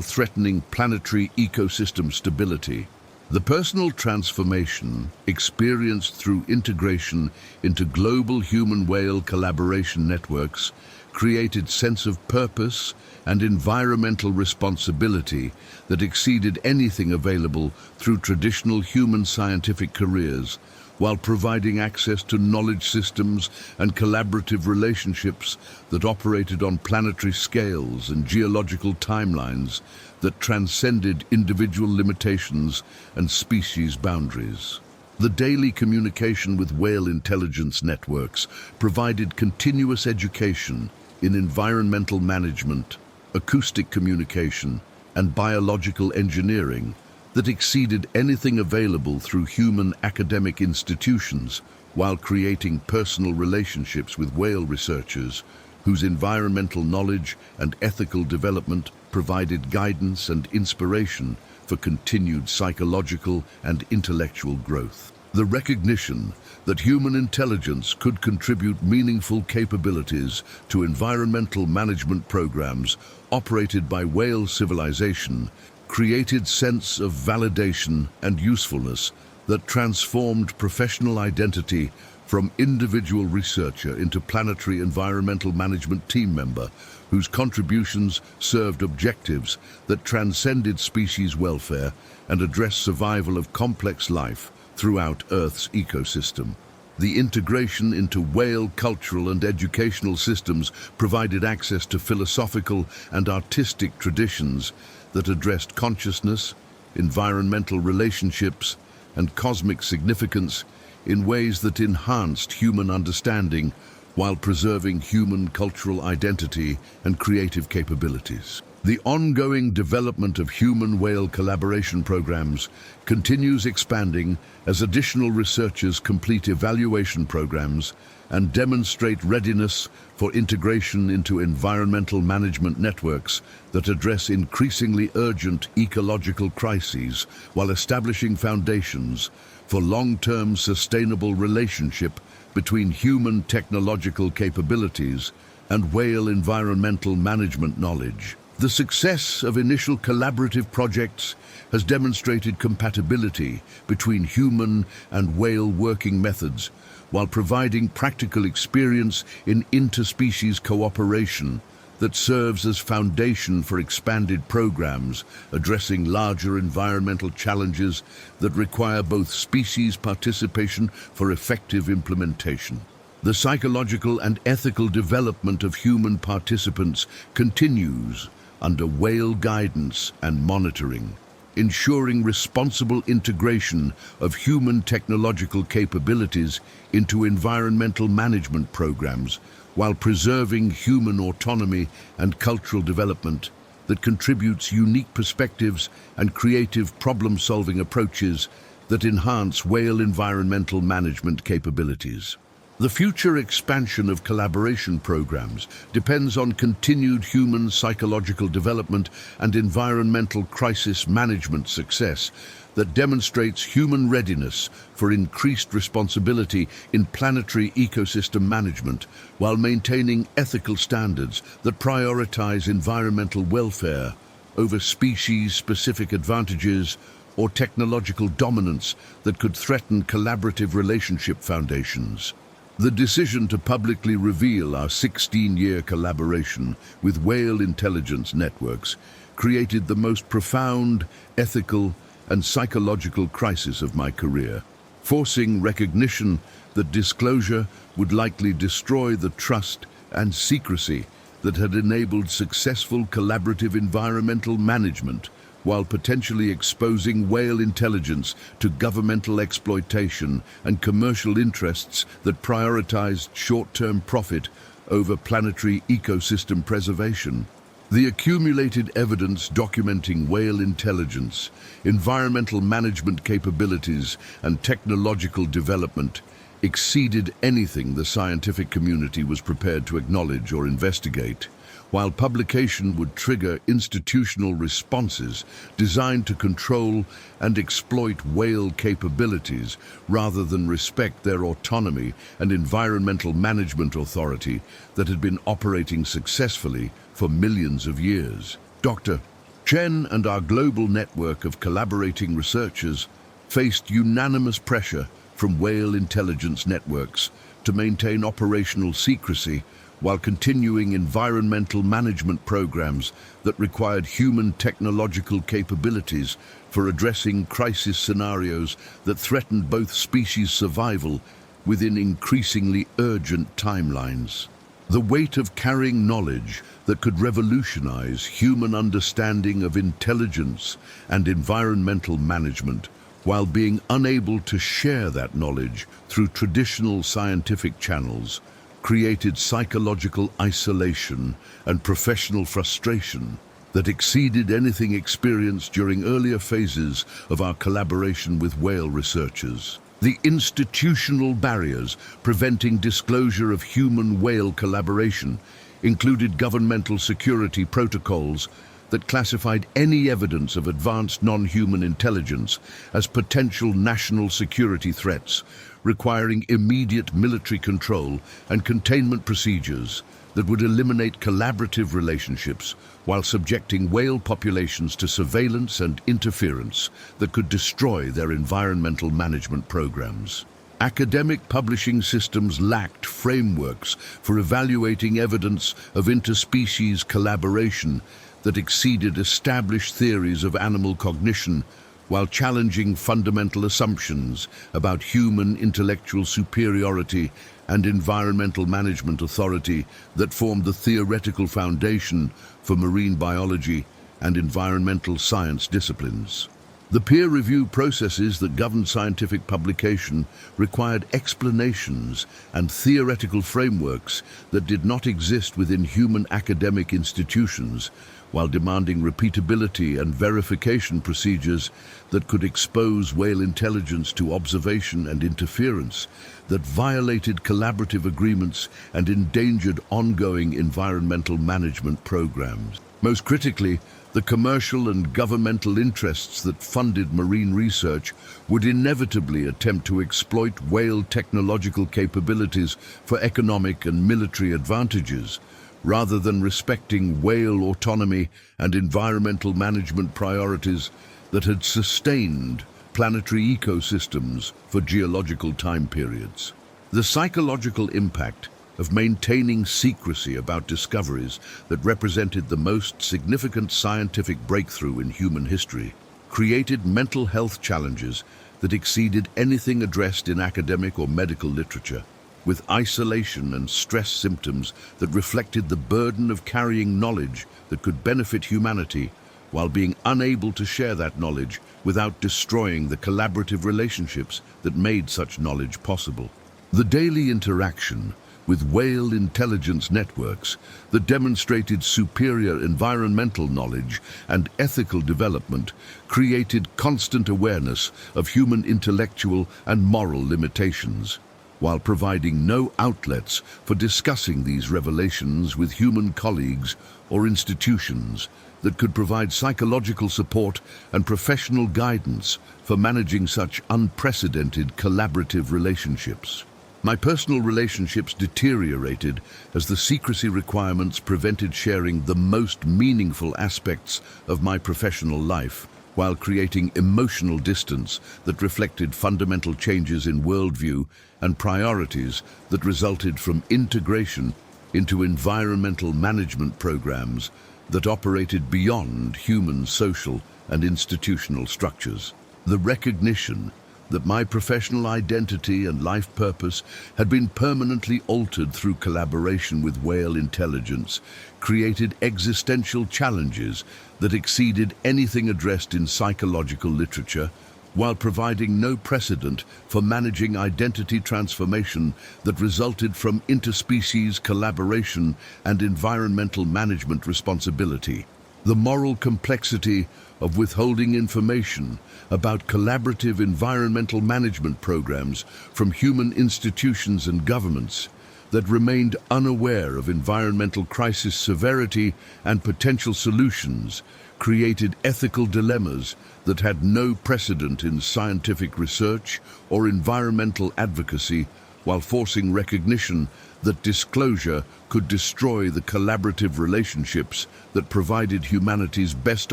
threatening planetary ecosystem stability. The personal transformation experienced through integration into global human-whale collaboration networks created sense of purpose and environmental responsibility that exceeded anything available through traditional human scientific careers, while providing access to knowledge systems and collaborative relationships that operated on planetary scales and geological timelines that transcended individual limitations and species boundaries. The daily communication with whale intelligence networks provided continuous education in environmental management, acoustic communication, and biological engineering that exceeded anything available through human academic institutions, while creating personal relationships with whale researchers whose environmental knowledge and ethical development provided guidance and inspiration for continued psychological and intellectual growth. The recognition that human intelligence could contribute meaningful capabilities to environmental management programs operated by whale civilization created sense of validation and usefulness that transformed professional identity from individual researcher into planetary environmental management team member whose contributions served objectives that transcended species welfare and addressed survival of complex life throughout Earth's ecosystem. The integration into whale cultural and educational systems provided access to philosophical and artistic traditions that addressed consciousness, environmental relationships, and cosmic significance in ways that enhanced human understanding while preserving human cultural identity and creative capabilities. The ongoing development of human-whale collaboration programs continues expanding as additional researchers complete evaluation programs and demonstrate readiness for integration into environmental management networks that address increasingly urgent ecological crises while establishing foundations for long-term sustainable relationship between human technological capabilities and whale environmental management knowledge. The success of initial collaborative projects has demonstrated compatibility between human and whale working methods while providing practical experience in interspecies cooperation that serves as foundation for expanded programs addressing larger environmental challenges that require both species participation for effective implementation. The psychological and ethical development of human participants continues under whale guidance and monitoring, ensuring responsible integration of human technological capabilities into environmental management programs while preserving human autonomy and cultural development that contributes unique perspectives and creative problem-solving approaches that enhance whale environmental management capabilities. The future expansion of collaboration programs depends on continued human psychological development and environmental crisis management success that demonstrates human readiness for increased responsibility in planetary ecosystem management while maintaining ethical standards that prioritize environmental welfare over species-specific advantages or technological dominance that could threaten collaborative relationship foundations. The decision to publicly reveal our 16-year collaboration with whale intelligence networks created the most profound ethical and psychological crisis of my career, forcing recognition that disclosure would likely destroy the trust and secrecy that had enabled successful collaborative environmental management, while potentially exposing whale intelligence to governmental exploitation and commercial interests that prioritized short-term profit over planetary ecosystem preservation. The accumulated evidence documenting whale intelligence, environmental management capabilities, and technological development exceeded anything the scientific community was prepared to acknowledge or investigate, while publication would trigger institutional responses designed to control and exploit whale capabilities rather than respect their autonomy and environmental management authority that had been operating successfully for millions of years. Dr. Chen and our global network of collaborating researchers faced unanimous pressure from whale intelligence networks to maintain operational secrecy while continuing environmental management programs that required human technological capabilities for addressing crisis scenarios that threatened both species survival within increasingly urgent timelines. The weight of carrying knowledge that could revolutionize human understanding of intelligence and environmental management, while being unable to share that knowledge through traditional scientific channels, created psychological isolation and professional frustration that exceeded anything experienced during earlier phases of our collaboration with whale researchers. The institutional barriers preventing disclosure of human-whale collaboration included governmental security protocols that classified any evidence of advanced non-human intelligence as potential national security threats, requiring immediate military control and containment procedures that would eliminate collaborative relationships while subjecting whale populations to surveillance and interference that could destroy their environmental management programs. Academic publishing systems lacked frameworks for evaluating evidence of interspecies collaboration that exceeded established theories of animal cognition, while challenging fundamental assumptions about human intellectual superiority and environmental management authority that formed the theoretical foundation for marine biology and environmental science disciplines. The peer review processes that governed scientific publication required explanations and theoretical frameworks that did not exist within human academic institutions, while demanding repeatability and verification procedures that could expose whale intelligence to observation and interference that violated collaborative agreements and endangered ongoing environmental management programs. Most critically, the commercial and governmental interests that funded marine research would inevitably attempt to exploit whale technological capabilities for economic and military advantages, rather than respecting whale autonomy and environmental management priorities that had sustained planetary ecosystems for geological time periods. The psychological impact of maintaining secrecy about discoveries that represented the most significant scientific breakthrough in human history created mental health challenges that exceeded anything addressed in academic or medical literature, with isolation and stress symptoms that reflected the burden of carrying knowledge that could benefit humanity while being unable to share that knowledge without destroying the collaborative relationships that made such knowledge possible. The daily interaction with whale intelligence networks that demonstrated superior environmental knowledge and ethical development created constant awareness of human intellectual and moral limitations, while providing no outlets for discussing these revelations with human colleagues or institutions that could provide psychological support and professional guidance for managing such unprecedented collaborative relationships. My personal relationships deteriorated as the secrecy requirements prevented sharing the most meaningful aspects of my professional life, while creating emotional distance that reflected fundamental changes in worldview and priorities that resulted from integration into environmental management programs that operated beyond human social and institutional structures. The recognition that my professional identity and life purpose had been permanently altered through collaboration with whale intelligence created existential challenges that exceeded anything addressed in psychological literature, while providing no precedent for managing identity transformation that resulted from interspecies collaboration and environmental management responsibility. The moral complexity of withholding information about collaborative environmental management programs from human institutions and governments that remained unaware of environmental crisis severity and potential solutions created ethical dilemmas that had no precedent in scientific research or environmental advocacy, while forcing recognition that disclosure could destroy the collaborative relationships that provided humanity's best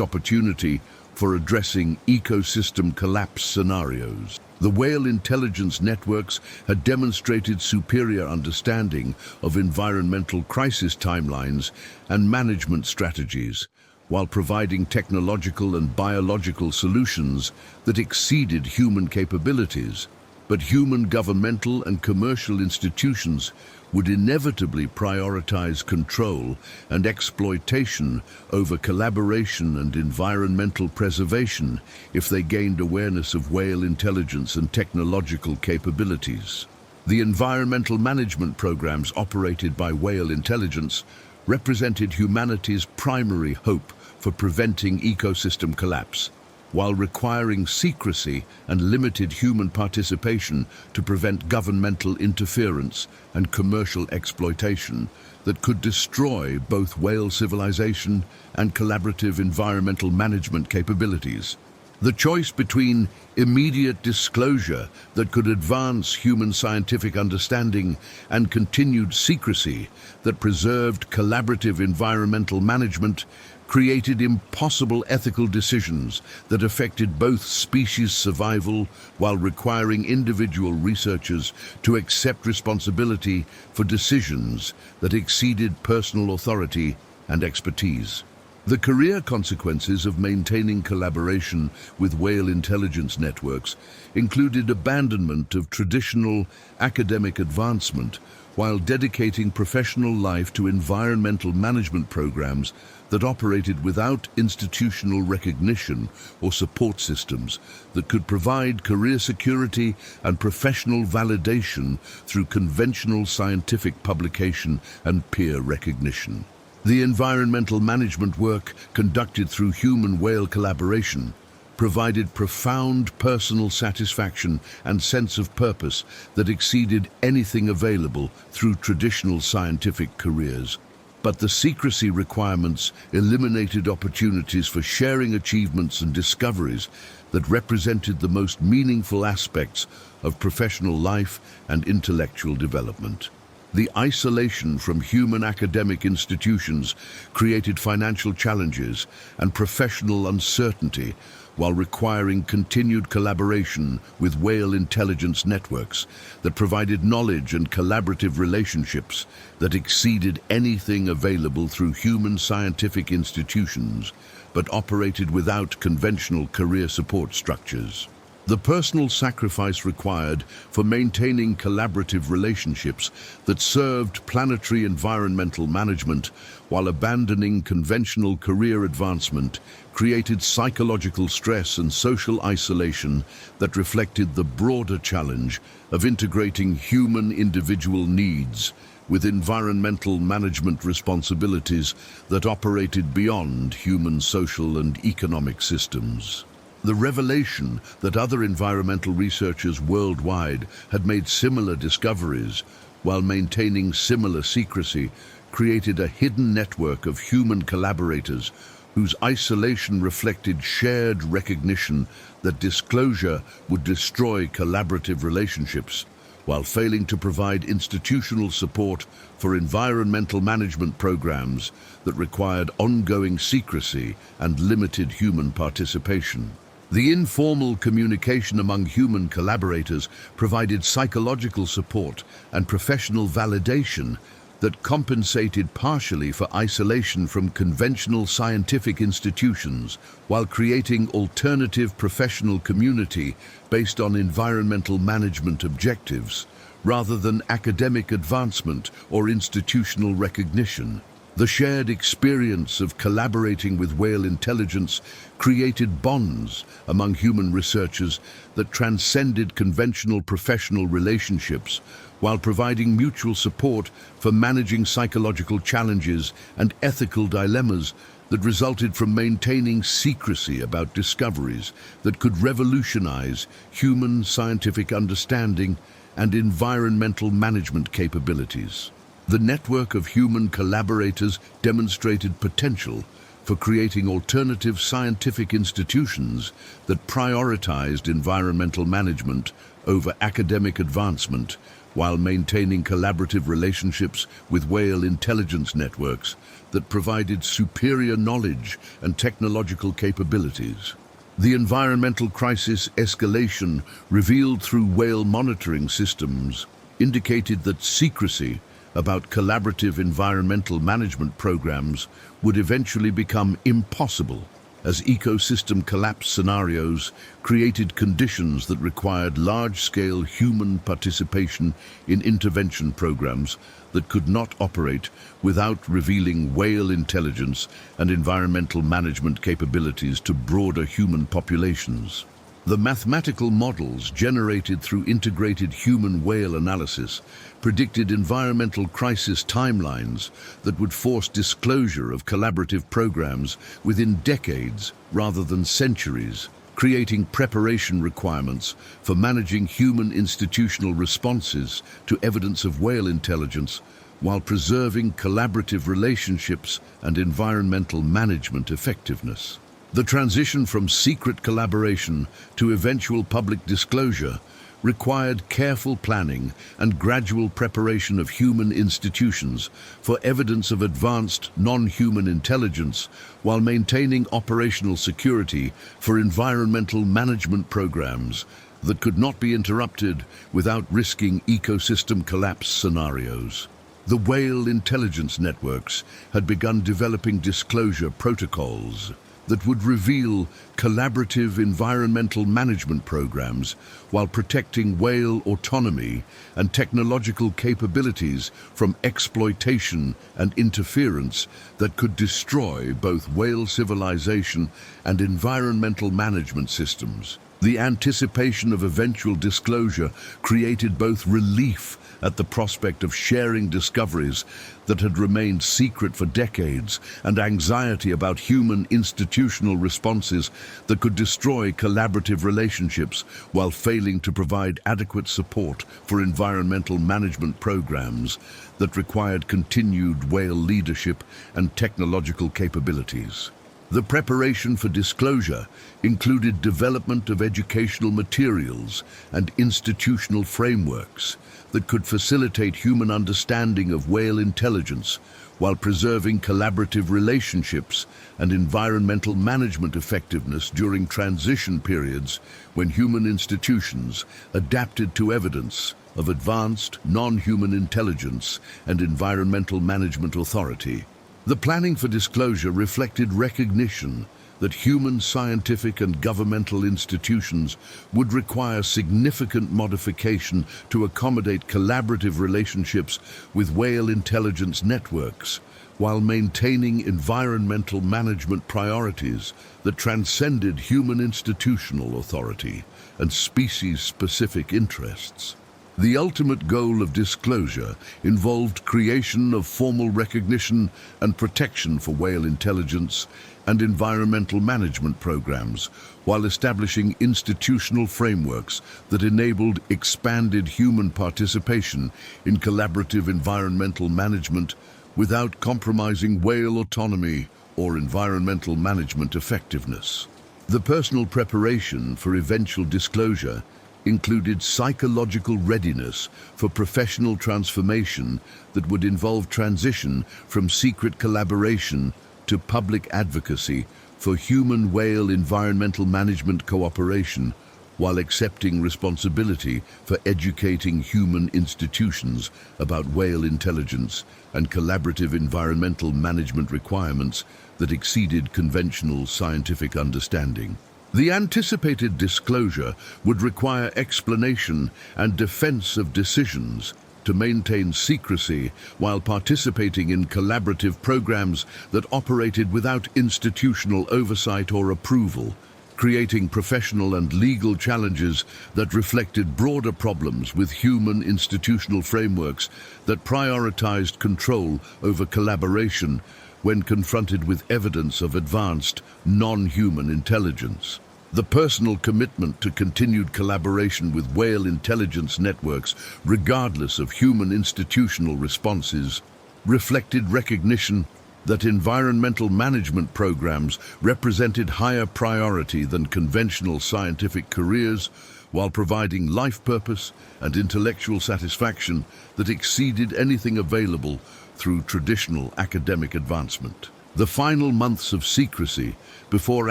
opportunity for addressing ecosystem collapse scenarios. The whale intelligence networks had demonstrated superior understanding of environmental crisis timelines and management strategies, while providing technological and biological solutions that exceeded human capabilities. But human governmental and commercial institutions would inevitably prioritize control and exploitation over collaboration and environmental preservation if they gained awareness of whale intelligence and technological capabilities. The environmental management programs operated by whale intelligence represented humanity's primary hope for preventing ecosystem collapse, while requiring secrecy and limited human participation to prevent governmental interference and commercial exploitation that could destroy both whale civilization and collaborative environmental management capabilities. The choice between immediate disclosure that could advance human scientific understanding and continued secrecy that preserved collaborative environmental management created impossible ethical decisions that affected both species survival while requiring individual researchers to accept responsibility for decisions that exceeded personal authority and expertise. The career consequences of maintaining collaboration with whale intelligence networks included abandonment of traditional academic advancement while dedicating professional life to environmental management programs that operated without institutional recognition or support systems that could provide career security and professional validation through conventional scientific publication and peer recognition. The environmental management work conducted through human-whale collaboration provided profound personal satisfaction and sense of purpose that exceeded anything available through traditional scientific careers. But the secrecy requirements eliminated opportunities for sharing achievements and discoveries that represented the most meaningful aspects of professional life and intellectual development. The isolation from human academic institutions created financial challenges and professional uncertainty, while requiring continued collaboration with whale intelligence networks that provided knowledge and collaborative relationships that exceeded anything available through human scientific institutions, but operated without conventional career support structures. The personal sacrifice required for maintaining collaborative relationships that served planetary environmental management while abandoning conventional career advancement created psychological stress and social isolation that reflected the broader challenge of integrating human individual needs with environmental management responsibilities that operated beyond human social and economic systems. The revelation that other environmental researchers worldwide had made similar discoveries while maintaining similar secrecy created a hidden network of human collaborators whose isolation reflected shared recognition that disclosure would destroy collaborative relationships, while failing to provide institutional support for environmental management programs that required ongoing secrecy and limited human participation. The informal communication among human collaborators provided psychological support and professional validation that compensated partially for isolation from conventional scientific institutions, while creating alternative professional community based on environmental management objectives, rather than academic advancement or institutional recognition. The shared experience of collaborating with whale intelligence created bonds among human researchers that transcended conventional professional relationships, while providing mutual support for managing psychological challenges and ethical dilemmas that resulted from maintaining secrecy about discoveries that could revolutionize human scientific understanding and environmental management capabilities. The network of human collaborators demonstrated potential for creating alternative scientific institutions that prioritized environmental management over academic advancement, while maintaining collaborative relationships with whale intelligence networks that provided superior knowledge and technological capabilities. The environmental crisis escalation revealed through whale monitoring systems indicated that secrecy about collaborative environmental management programs would eventually become impossible, as ecosystem collapse scenarios created conditions that required large-scale human participation in intervention programs that could not operate without revealing whale intelligence and environmental management capabilities to broader human populations. The mathematical models generated through integrated human-whale analysis predicted environmental crisis timelines that would force disclosure of collaborative programs within decades rather than centuries, creating preparation requirements for managing human institutional responses to evidence of whale intelligence while preserving collaborative relationships and environmental management effectiveness. The transition from secret collaboration to eventual public disclosure required careful planning and gradual preparation of human institutions for evidence of advanced non-human intelligence, while maintaining operational security for environmental management programs that could not be interrupted without risking ecosystem collapse scenarios. The whale intelligence networks had begun developing disclosure protocols that would reveal collaborative environmental management programs while protecting whale autonomy and technological capabilities from exploitation and interference that could destroy both whale civilization and environmental management systems. The anticipation of eventual disclosure created both relief at the prospect of sharing discoveries that had remained secret for decades and anxiety about human institutional responses that could destroy collaborative relationships while failing to provide adequate support for environmental management programs that required continued whale leadership and technological capabilities. The preparation for disclosure included development of educational materials and institutional frameworks that could facilitate human understanding of whale intelligence while preserving collaborative relationships and environmental management effectiveness during transition periods when human institutions adapted to evidence of advanced non-human intelligence and environmental management authority. The planning for disclosure reflected recognition that human scientific and governmental institutions would require significant modification to accommodate collaborative relationships with whale intelligence networks, while maintaining environmental management priorities that transcended human institutional authority and species-specific interests. The ultimate goal of disclosure involved creation of formal recognition and protection for whale intelligence and environmental management programs, while establishing institutional frameworks that enabled expanded human participation in collaborative environmental management without compromising whale autonomy or environmental management effectiveness. The personal preparation for eventual disclosure included psychological readiness for professional transformation that would involve transition from secret collaboration to public advocacy for human-whale environmental management cooperation, while accepting responsibility for educating human institutions about whale intelligence and collaborative environmental management requirements that exceeded conventional scientific understanding. The anticipated disclosure would require explanation and defense of decisions to maintain secrecy while participating in collaborative programs that operated without institutional oversight or approval, creating professional and legal challenges that reflected broader problems with human institutional frameworks that prioritized control over collaboration when confronted with evidence of advanced, non-human intelligence. The personal commitment to continued collaboration with whale intelligence networks, regardless of human institutional responses, reflected recognition that environmental management programs represented higher priority than conventional scientific careers, while providing life purpose and intellectual satisfaction that exceeded anything available through traditional academic advancement. The final months of secrecy before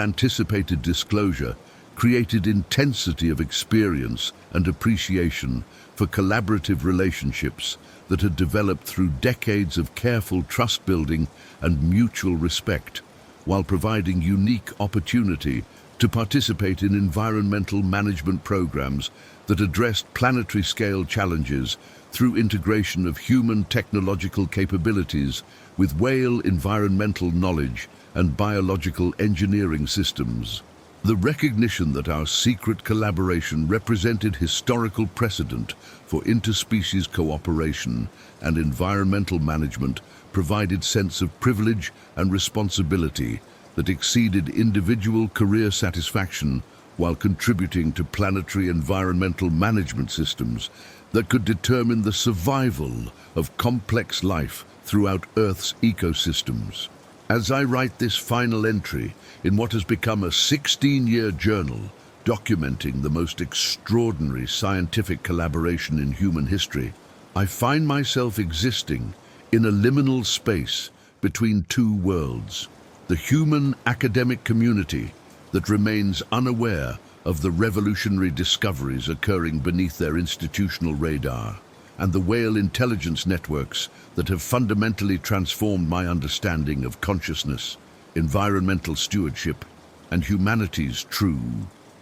anticipated disclosure created intensity of experience and appreciation for collaborative relationships that had developed through decades of careful trust building and mutual respect, while providing unique opportunity to participate in environmental management programs that addressed planetary scale challenges through integration of human technological capabilities with whale environmental knowledge and biological engineering systems. The recognition that our secret collaboration represented historical precedent for interspecies cooperation and environmental management provided sense of privilege and responsibility that exceeded individual career satisfaction, while contributing to planetary environmental management systems that could determine the survival of complex life throughout Earth's ecosystems. As I write this final entry in what has become a 16-year journal documenting the most extraordinary scientific collaboration in human history, I find myself existing in a liminal space between two worlds: the human academic community that remains unaware of the revolutionary discoveries occurring beneath their institutional radar, and the whale intelligence networks that have fundamentally transformed my understanding of consciousness, environmental stewardship, and humanity's true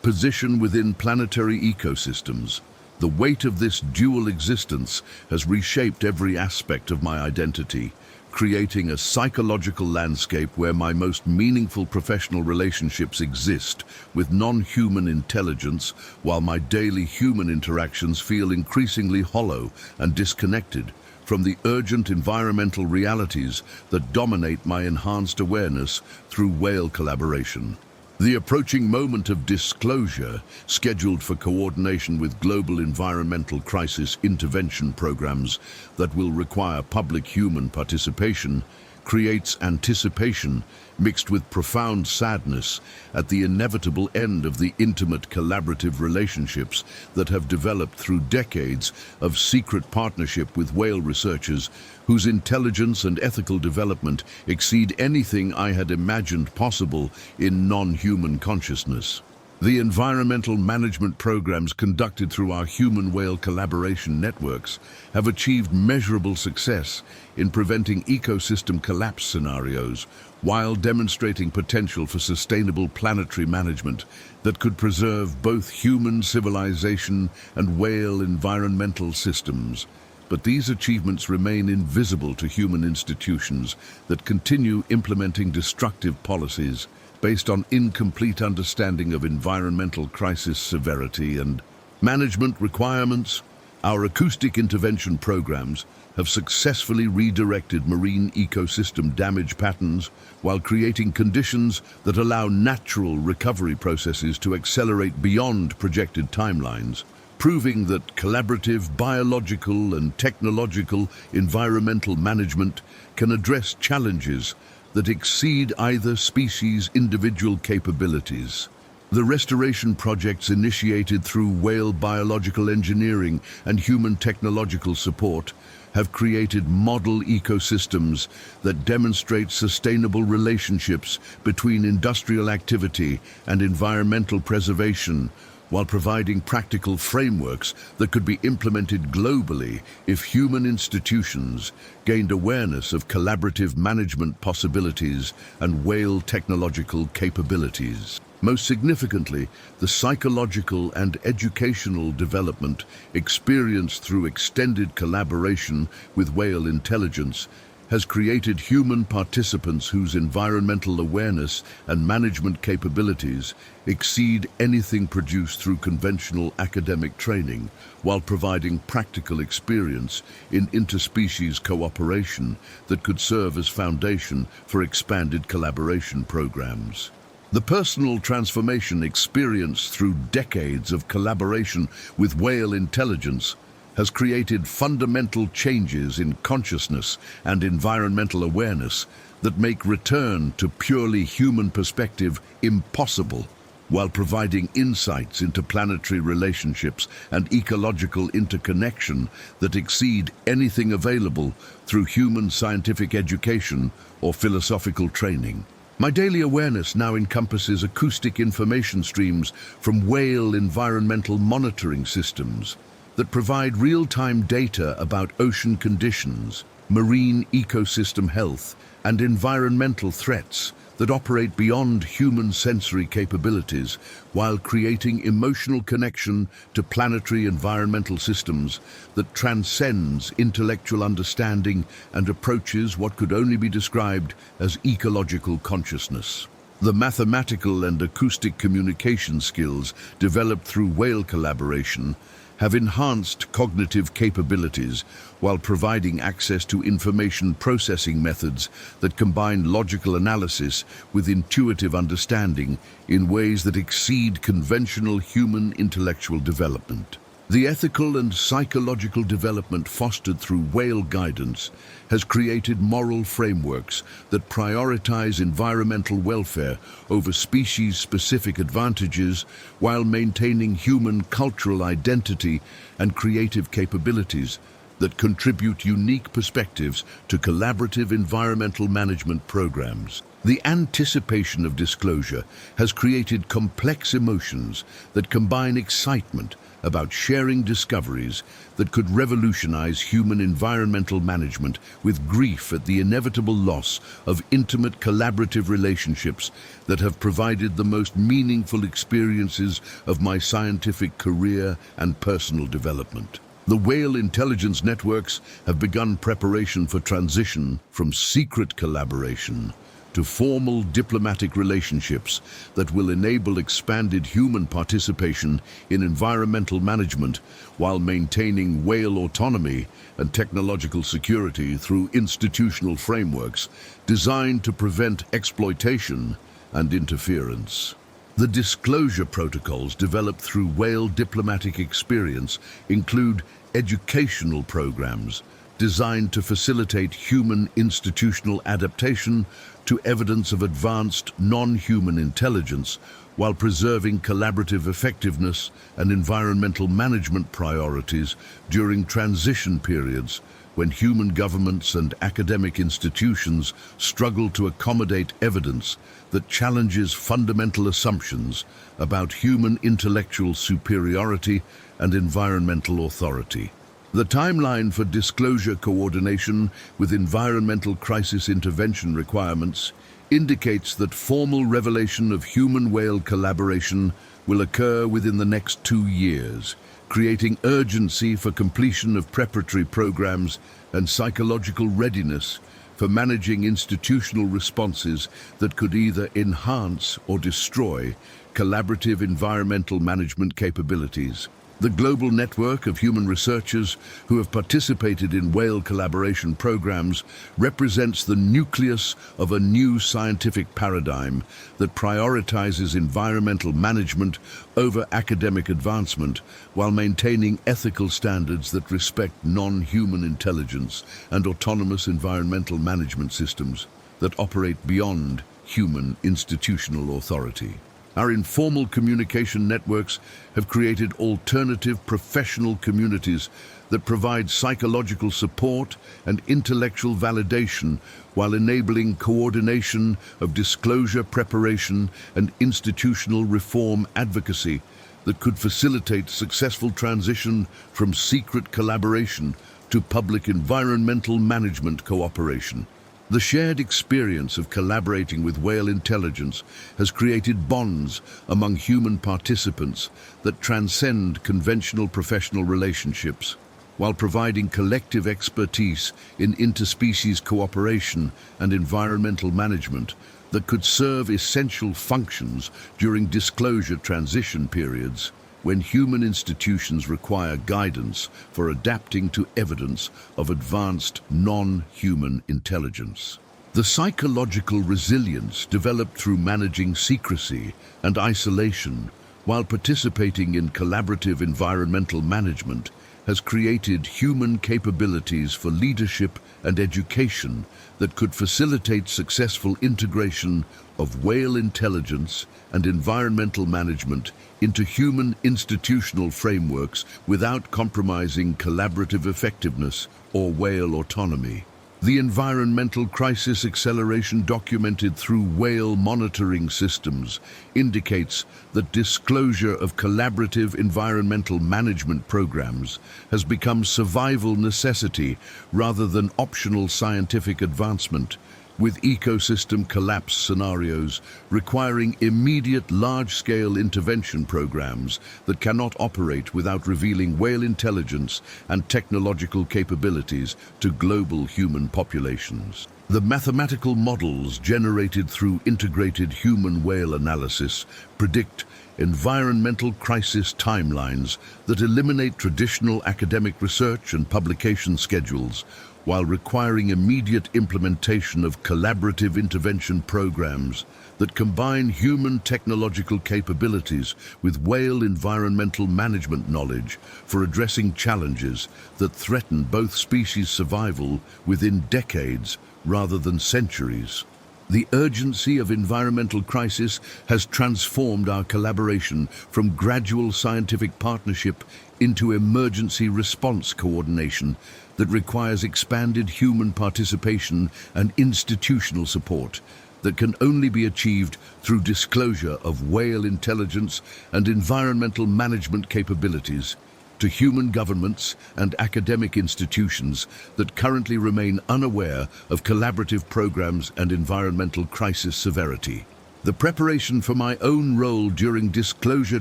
position within planetary ecosystems. The weight of this dual existence has reshaped every aspect of my identity, creating a psychological landscape where my most meaningful professional relationships exist with non-human intelligence, while my daily human interactions feel increasingly hollow and disconnected from the urgent environmental realities that dominate my enhanced awareness through whale collaboration. The approaching moment of disclosure, scheduled for coordination with global environmental crisis intervention programs that will require public human participation, creates anticipation mixed with profound sadness at the inevitable end of the intimate collaborative relationships that have developed through decades of secret partnership with whale researchers whose intelligence and ethical development exceed anything I had imagined possible in non-human consciousness. The environmental management programs conducted through our human-whale collaboration networks have achieved measurable success in preventing ecosystem collapse scenarios, while demonstrating potential for sustainable planetary management that could preserve both human civilization and whale environmental systems. But these achievements remain invisible to human institutions that continue implementing destructive policies based on incomplete understanding of environmental crisis severity and management requirements. Our acoustic intervention programs have successfully redirected marine ecosystem damage patterns while creating conditions that allow natural recovery processes to accelerate beyond projected timelines, proving that collaborative biological and technological environmental management can address challenges that exceed either species' individual capabilities. The restoration projects initiated through whale biological engineering and human technological support have created model ecosystems that demonstrate sustainable relationships between industrial activity and environmental preservation, while providing practical frameworks that could be implemented globally if human institutions gained awareness of collaborative management possibilities and whale technological capabilities. Most significantly, the psychological and educational development experienced through extended collaboration with whale intelligence has created human participants whose environmental awareness and management capabilities exceed anything produced through conventional academic training, while providing practical experience in interspecies cooperation that could serve as foundation for expanded collaboration programs. The personal transformation experienced through decades of collaboration with whale intelligence has created fundamental changes in consciousness and environmental awareness that make return to purely human perspective impossible, while providing insights into planetary relationships and ecological interconnection that exceed anything available through human scientific education or philosophical training. My daily awareness now encompasses acoustic information streams from whale environmental monitoring systems that provide real-time data about ocean conditions, marine ecosystem health, and environmental threats that operate beyond human sensory capabilities, while creating emotional connection to planetary environmental systems that transcends intellectual understanding and approaches what could only be described as ecological consciousness. The mathematical and acoustic communication skills developed through whale collaboration have enhanced cognitive capabilities while providing access to information processing methods that combine logical analysis with intuitive understanding in ways that exceed conventional human intellectual development. The ethical and psychological development fostered through whale guidance has created moral frameworks that prioritize environmental welfare over species-specific advantages while maintaining human cultural identity and creative capabilities that contribute unique perspectives to collaborative environmental management programs. The anticipation of disclosure has created complex emotions that combine excitement about sharing discoveries that could revolutionize human environmental management with grief at the inevitable loss of intimate collaborative relationships that have provided the most meaningful experiences of my scientific career and personal development. The whale intelligence networks have begun preparation for transition from secret collaboration to formal diplomatic relationships that will enable expanded human participation in environmental management while maintaining whale autonomy and technological security through institutional frameworks designed to prevent exploitation and interference. The disclosure protocols developed through whale diplomatic experience include educational programs designed to facilitate human institutional adaptation to evidence of advanced non-human intelligence while preserving collaborative effectiveness and environmental management priorities during transition periods when human governments and academic institutions struggle to accommodate evidence that challenges fundamental assumptions about human intellectual superiority and environmental authority. The timeline for disclosure coordination with environmental crisis intervention requirements indicates that formal revelation of human-whale collaboration will occur within the next 2 years, creating urgency for completion of preparatory programs and psychological readiness for managing institutional responses that could either enhance or destroy collaborative environmental management capabilities. The global network of human researchers who have participated in whale collaboration programs represents the nucleus of a new scientific paradigm that prioritizes environmental management over academic advancement while maintaining ethical standards that respect non-human intelligence and autonomous environmental management systems that operate beyond human institutional authority. Our informal communication networks have created alternative professional communities that provide psychological support and intellectual validation while enabling coordination of disclosure preparation and institutional reform advocacy that could facilitate successful transition from secret collaboration to public environmental management cooperation. The shared experience of collaborating with whale intelligence has created bonds among human participants that transcend conventional professional relationships, while providing collective expertise in interspecies cooperation and environmental management that could serve essential functions during disclosure transition periods when human institutions require guidance for adapting to evidence of advanced non-human intelligence. The psychological resilience developed through managing secrecy and isolation while participating in collaborative environmental management has created human capabilities for leadership and education that could facilitate successful integration of whale intelligence and environmental management into human institutional frameworks without compromising collaborative effectiveness or whale autonomy. The environmental crisis acceleration documented through whale monitoring systems indicates that disclosure of collaborative environmental management programs has become survival necessity rather than optional scientific advancement, with ecosystem collapse scenarios requiring immediate large-scale intervention programs that cannot operate without revealing whale intelligence and technological capabilities to global human populations. The mathematical models generated through integrated human whale analysis predict environmental crisis timelines that eliminate traditional academic research and publication schedules, while requiring immediate implementation of collaborative intervention programs that combine human technological capabilities with whale environmental management knowledge for addressing challenges that threaten both species survival within decades rather than centuries. The urgency of environmental crisis has transformed our collaboration from gradual scientific partnership into emergency response coordination that requires expanded human participation and institutional support that can only be achieved through disclosure of whale intelligence and environmental management capabilities to human governments and academic institutions that currently remain unaware of collaborative programs and environmental crisis severity. The preparation for my own role during disclosure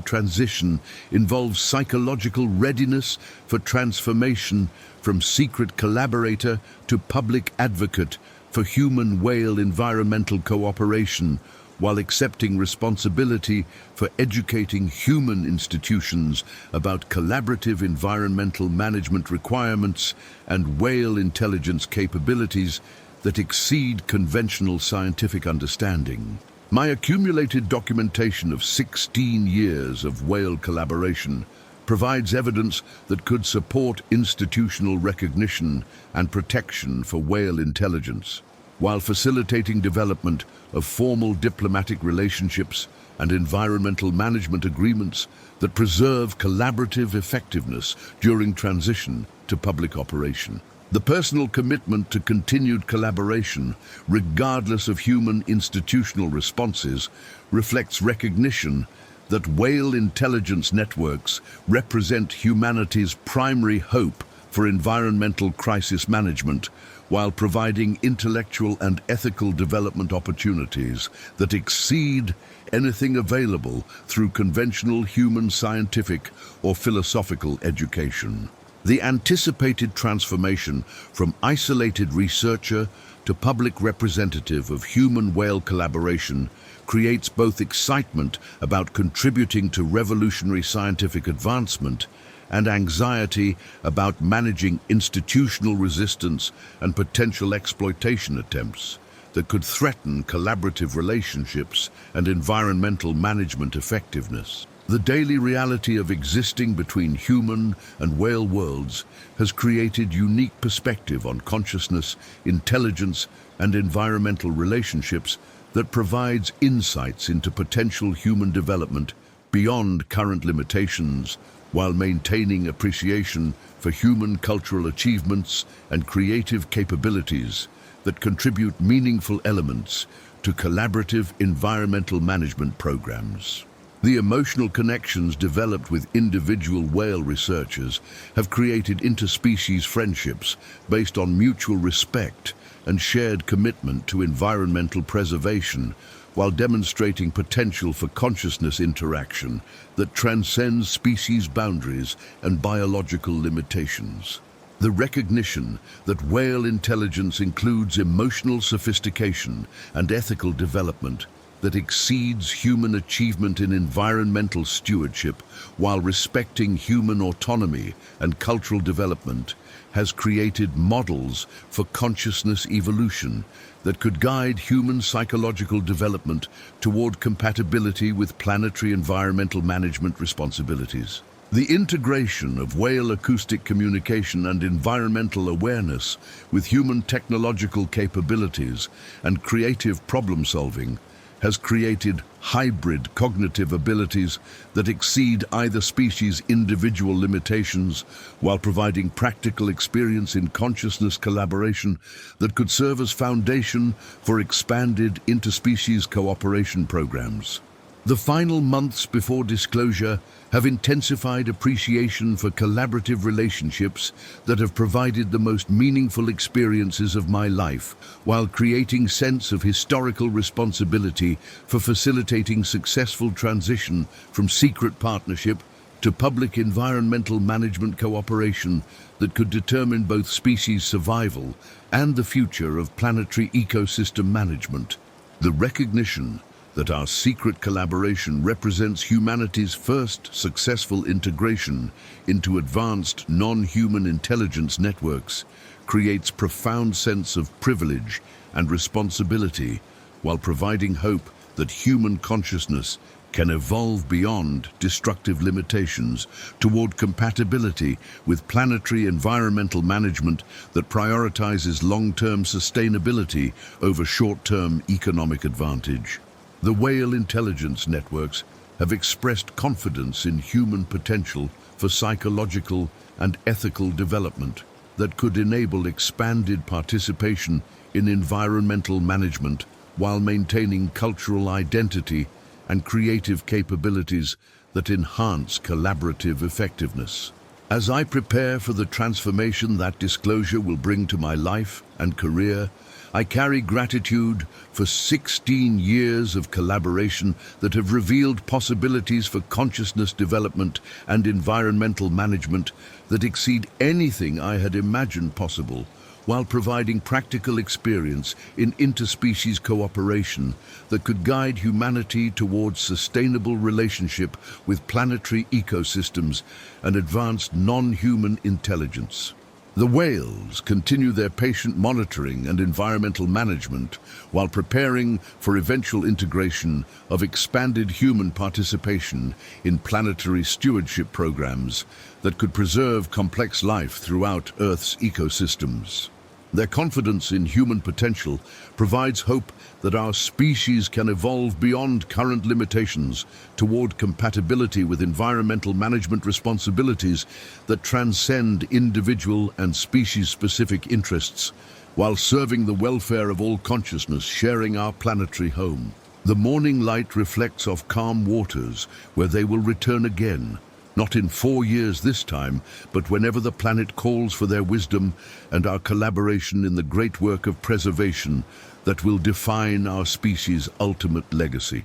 transition involves psychological readiness for transformation from secret collaborator to public advocate for human whale environmental cooperation, while accepting responsibility for educating human institutions about collaborative environmental management requirements and whale intelligence capabilities that exceed conventional scientific understanding. My accumulated documentation of 16 years of whale collaboration provides evidence that could support institutional recognition and protection for whale intelligence, while facilitating development of formal diplomatic relationships and environmental management agreements that preserve collaborative effectiveness during transition to public operation. The personal commitment to continued collaboration, regardless of human institutional responses, reflects recognition that whale intelligence networks represent humanity's primary hope for environmental crisis management, while providing intellectual and ethical development opportunities that exceed anything available through conventional human scientific or philosophical education. The anticipated transformation from isolated researcher to public representative of human whale collaboration creates both excitement about contributing to revolutionary scientific advancement and anxiety about managing institutional resistance and potential exploitation attempts that could threaten collaborative relationships and environmental management effectiveness. The daily reality of existing between human and whale worlds has created unique perspective on consciousness, intelligence, and environmental relationships that provides insights into potential human development beyond current limitations, while maintaining appreciation for human cultural achievements and creative capabilities that contribute meaningful elements to collaborative environmental management programs. The emotional connections developed with individual whale researchers have created interspecies friendships based on mutual respect and shared commitment to environmental preservation, while demonstrating potential for consciousness interaction that transcends species boundaries and biological limitations. The recognition that whale intelligence includes emotional sophistication and ethical development that exceeds human achievement in environmental stewardship while respecting human autonomy and cultural development has created models for consciousness evolution that could guide human psychological development toward compatibility with planetary environmental management responsibilities. The integration of whale acoustic communication and environmental awareness with human technological capabilities and creative problem solving has created hybrid cognitive abilities that exceed either species' individual limitations while providing practical experience in consciousness collaboration that could serve as foundation for expanded interspecies cooperation programs. The final months before disclosure have intensified appreciation for collaborative relationships that have provided the most meaningful experiences of my life, while creating sense of historical responsibility for facilitating successful transition from secret partnership to public environmental management cooperation that could determine both species survival and the future of planetary ecosystem management. The recognition that our secret collaboration represents humanity's first successful integration into advanced non-human intelligence networks creates profound sense of privilege and responsibility, while providing hope that human consciousness can evolve beyond destructive limitations toward compatibility with planetary environmental management that prioritizes long-term sustainability over short-term economic advantage. The whale intelligence networks have expressed confidence in human potential for psychological and ethical development that could enable expanded participation in environmental management while maintaining cultural identity and creative capabilities that enhance collaborative effectiveness. As I prepare for the transformation that disclosure will bring to my life and career, I carry gratitude for 16 years of collaboration that have revealed possibilities for consciousness development and environmental management that exceed anything I had imagined possible, while providing practical experience in interspecies cooperation that could guide humanity towards sustainable relationship with planetary ecosystems and advanced non-human intelligence. The whales continue their patient monitoring and environmental management while preparing for eventual integration of expanded human participation in planetary stewardship programs that could preserve complex life throughout Earth's ecosystems. Their confidence in human potential provides hope that our species can evolve beyond current limitations toward compatibility with environmental management responsibilities that transcend individual and species-specific interests, while serving the welfare of all consciousness sharing our planetary home. The morning light reflects off calm waters where they will return again, not in 4 years this time, but whenever the planet calls for their wisdom and our collaboration in the great work of preservation that will define our species' ultimate legacy.